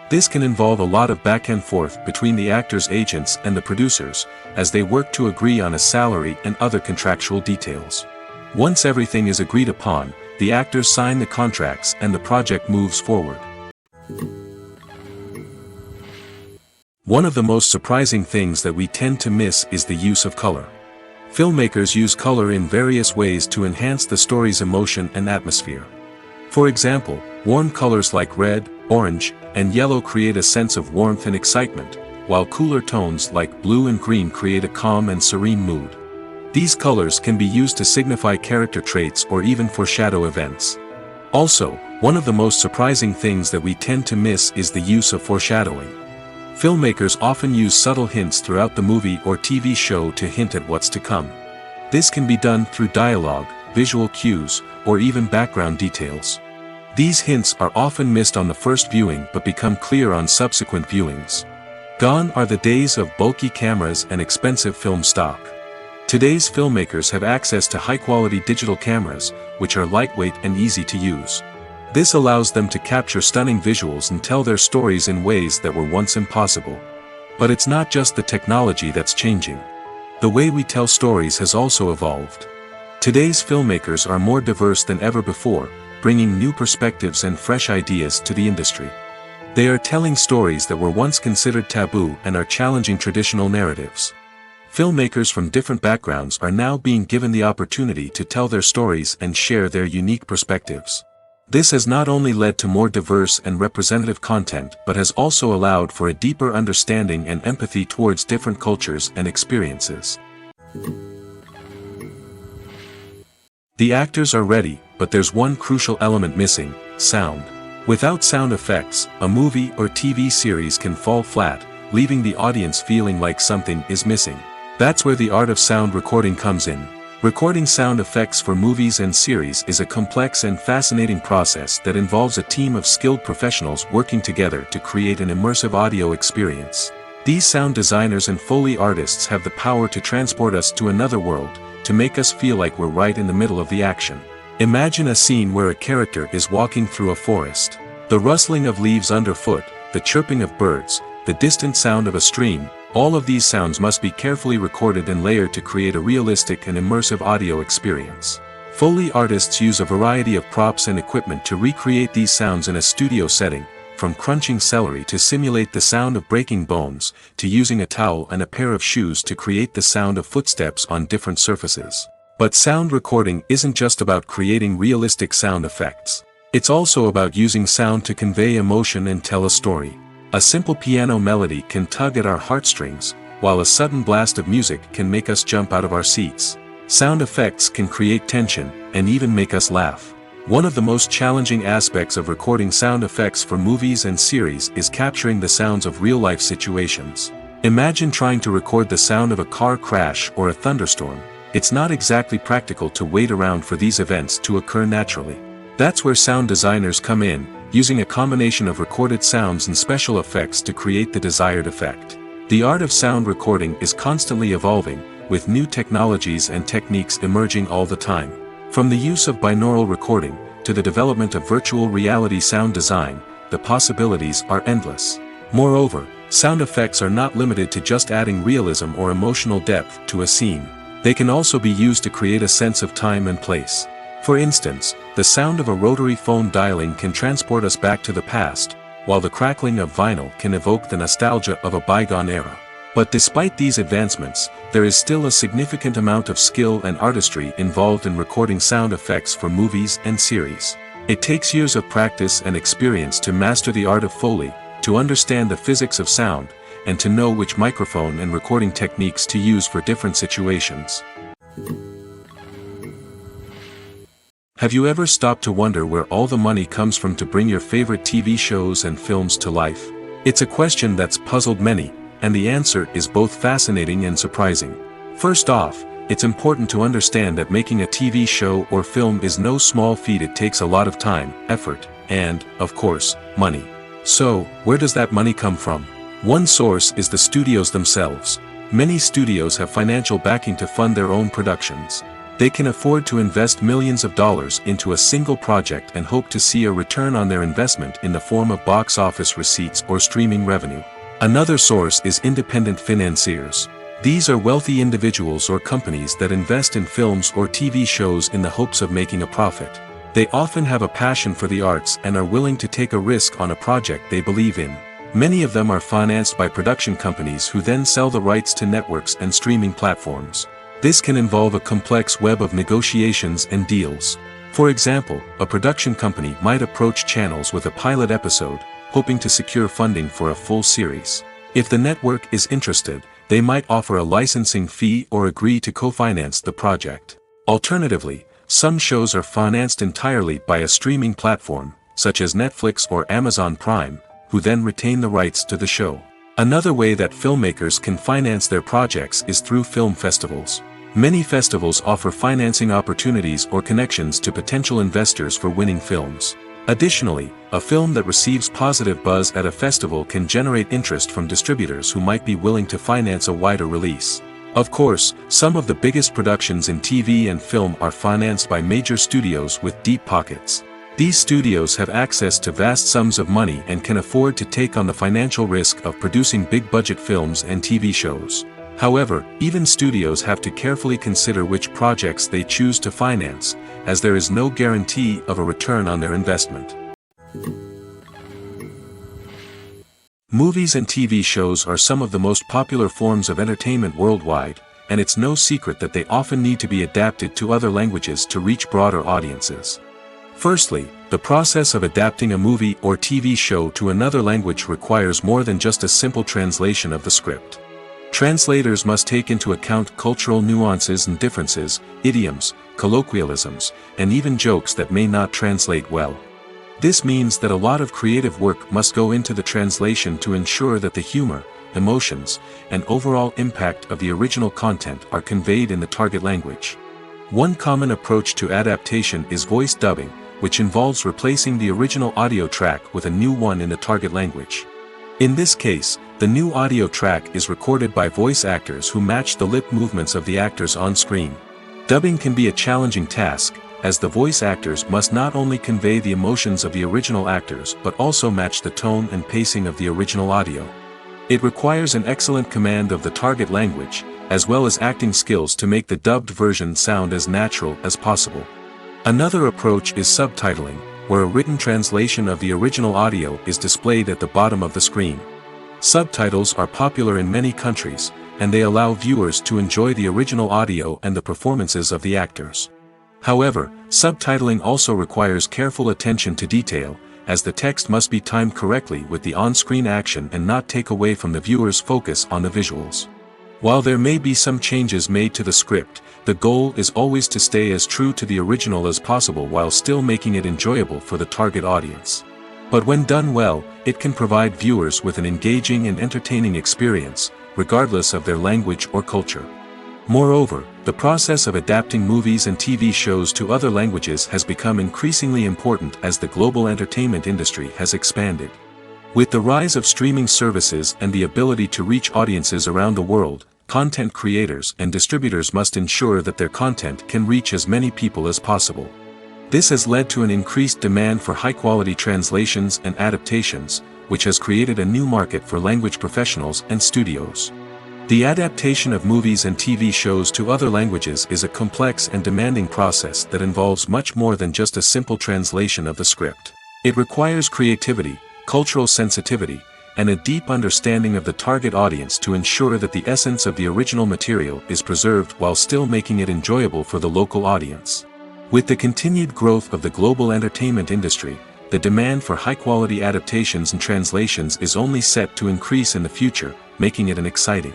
This can involve a lot of back and forth between the actors' agents and the producers, as they work to agree on a salary and other contractual details. Once everything is agreed upon, the actors sign the contracts and the project moves forward. One of the most surprising things that we tend to miss is the use of color. Filmmakers use color in various ways to enhance the story's emotion and atmosphere. For example, warm colors like red, orange, and yellow create a sense of warmth and excitement, while cooler tones like blue and green create a calm and serene mood. These colors can be used to signify character traits or even foreshadow events. Also, one of the most surprising things that we tend to miss is the use of foreshadowing. Filmmakers often use subtle hints throughout the movie or TV show to hint at what's to come. This can be done through dialogue, visual cues, or even background details. These hints are often missed on the first viewing but become clear on subsequent viewings. Gone are the days of bulky cameras and expensive film stock. Today's filmmakers have access to high-quality digital cameras, which are lightweight and easy to use. This allows them to capture stunning visuals and tell their stories in ways that were once impossible. But it's not just the technology that's changing. The way we tell stories has also evolved. Today's filmmakers are more diverse than ever before, bringing new perspectives and fresh ideas to the industry. They are telling stories that were once considered taboo and are challenging traditional narratives. Filmmakers from different backgrounds are now being given the opportunity to tell their stories and share their unique perspectives. This has not only led to more diverse and representative content but has also allowed for a deeper understanding and empathy towards different cultures and experiences. The actors are ready, but there's one crucial element missing: sound. Without sound effects, a movie or TV series can fall flat, leaving the audience feeling like something is missing. That's where the art of sound recording comes in. Recording sound effects for movies and series is a complex and fascinating process that involves a team of skilled professionals working together to create an immersive audio experience. These sound designers and Foley artists have the power to transport us to another world, to make us feel like we're right in the middle of the action. Imagine a scene where a character is walking through a forest. The rustling of leaves underfoot, the chirping of birds, the distant sound of a stream, all of these sounds must be carefully recorded and layered to create a realistic and immersive audio experience. Foley artists use a variety of props and equipment to recreate these sounds in a studio setting, from crunching celery to simulate the sound of breaking bones, to using a towel and a pair of shoes to create the sound of footsteps on different surfaces. But sound recording isn't just about creating realistic sound effects. It's also about using sound to convey emotion and tell a story. A simple piano melody can tug at our heartstrings, while a sudden blast of music can make us jump out of our seats. Sound effects can create tension, and even make us laugh. One of the most challenging aspects of recording sound effects for movies and series is capturing the sounds of real-life situations. Imagine trying to record the sound of a car crash or a thunderstorm. It's not exactly practical to wait around for these events to occur naturally. That's where sound designers come in, using a combination of recorded sounds and special effects to create the desired effect. The art of sound recording is constantly evolving, with new technologies and techniques emerging all the time. From the use of binaural recording, to the development of virtual reality sound design, the possibilities are endless. Moreover, sound effects are not limited to just adding realism or emotional depth to a scene. They can also be used to create a sense of time and place. For instance, the sound of a rotary phone dialing can transport us back to the past, while the crackling of vinyl can evoke the nostalgia of a bygone era. But despite these advancements, there is still a significant amount of skill and artistry involved in recording sound effects for movies and series. It takes years of practice and experience to master the art of Foley, to understand the physics of sound, and to know which microphone and recording techniques to use for different situations. Have you ever stopped to wonder where all the money comes from to bring your favorite TV shows and films to life? It's a question that's puzzled many, and the answer is both fascinating and surprising. First off, it's important to understand that making a TV show or film is no small feat. It takes a lot of time, effort, and, of course, money. So, where does that money come from? One source is the studios themselves. Many studios have financial backing to fund their own productions. They can afford to invest millions of dollars into a single project and hope to see a return on their investment in the form of box office receipts or streaming revenue. Another source is independent financiers. These are wealthy individuals or companies that invest in films or TV shows in the hopes of making a profit. They often have a passion for the arts and are willing to take a risk on a project they believe in. Many of them are financed by production companies who then sell the rights to networks and streaming platforms. This can involve a complex web of negotiations and deals. For example, a production company might approach channels with a pilot episode, hoping to secure funding for a full series. If the network is interested, they might offer a licensing fee or agree to co-finance the project. Alternatively, some shows are financed entirely by a streaming platform, such as Netflix or Amazon Prime, who then retain the rights to the show. Another way that filmmakers can finance their projects is through film festivals. Many festivals offer financing opportunities or connections to potential investors for winning films. Additionally, a film that receives positive buzz at a festival can generate interest from distributors who might be willing to finance a wider release. Of course, some of the biggest productions in TV and film are financed by major studios with deep pockets. These studios have access to vast sums of money and can afford to take on the financial risk of producing big-budget films and TV shows. However, even studios have to carefully consider which projects they choose to finance, as there is no guarantee of a return on their investment. Movies and TV shows are some of the most popular forms of entertainment worldwide, and it's no secret that they often need to be adapted to other languages to reach broader audiences. Firstly, the process of adapting a movie or TV show to another language requires more than just a simple translation of the script. Translators must take into account cultural nuances and differences, idioms, colloquialisms, and even jokes that may not translate well. This means that a lot of creative work must go into the translation to ensure that the humor, emotions, and overall impact of the original content are conveyed in the target language. One common approach to adaptation is voice dubbing, which involves replacing the original audio track with a new one in the target language. In this case, the new audio track is recorded by voice actors who match the lip movements of the actors on screen. Dubbing can be a challenging task, as the voice actors must not only convey the emotions of the original actors but also match the tone and pacing of the original audio. It requires an excellent command of the target language, as well as acting skills to make the dubbed version sound as natural as possible. Another approach is subtitling, where a written translation of the original audio is displayed at the bottom of the screen. Subtitles are popular in many countries, and they allow viewers to enjoy the original audio and the performances of the actors. However, subtitling also requires careful attention to detail, as the text must be timed correctly with the on-screen action and not take away from the viewer's focus on the visuals. While there may be some changes made to the script, the goal is always to stay as true to the original as possible while still making it enjoyable for the target audience. But when done well, it can provide viewers with an engaging and entertaining experience, regardless of their language or culture. Moreover, the process of adapting movies and TV shows to other languages has become increasingly important as the global entertainment industry has expanded. With the rise of streaming services and the ability to reach audiences around the world, content creators and distributors must ensure that their content can reach as many people as possible. This has led to an increased demand for high-quality translations and adaptations, which has created a new market for language professionals and studios. The adaptation of movies and TV shows to other languages is a complex and demanding process that involves much more than just a simple translation of the script. It requires creativity, cultural sensitivity, and a deep understanding of the target audience to ensure that the essence of the original material is preserved while still making it enjoyable for the local audience. With the continued growth of the global entertainment industry, the demand for high-quality adaptations and translations is only set to increase in the future, making it an exciting.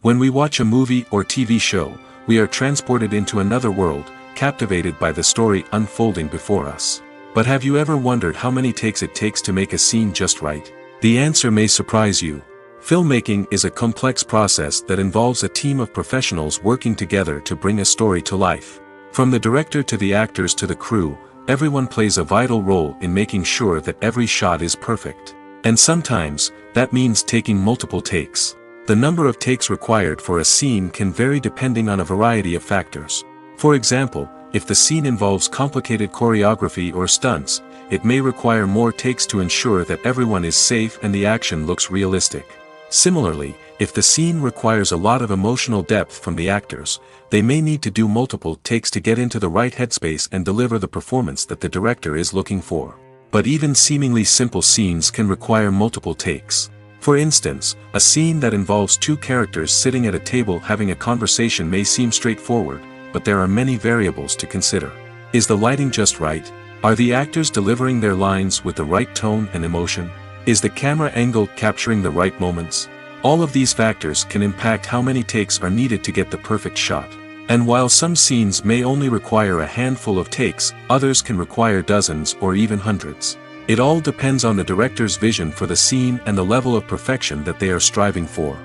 When we watch a movie or TV show, we are transported into another world, captivated by the story unfolding before us. But have you ever wondered how many takes it takes to make a scene just right? The answer may surprise you. Filmmaking is a complex process that involves a team of professionals working together to bring a story to life. From the director to the actors to the crew, everyone plays a vital role in making sure that every shot is perfect. And sometimes, that means taking multiple takes. The number of takes required for a scene can vary depending on a variety of factors. For example, if the scene involves complicated choreography or stunts, it may require more takes to ensure that everyone is safe and the action looks realistic. Similarly, if the scene requires a lot of emotional depth from the actors, they may need to do multiple takes to get into the right headspace and deliver the performance that the director is looking for. But even seemingly simple scenes can require multiple takes. For instance, a scene that involves two characters sitting at a table having a conversation may seem straightforward, but there are many variables to consider. Is the lighting just right? Are the actors delivering their lines with the right tone and emotion? Is the camera angle capturing the right moments? All of these factors can impact how many takes are needed to get the perfect shot. And while some scenes may only require a handful of takes, others can require dozens or even hundreds. It all depends on the director's vision for the scene and the level of perfection that they are striving for.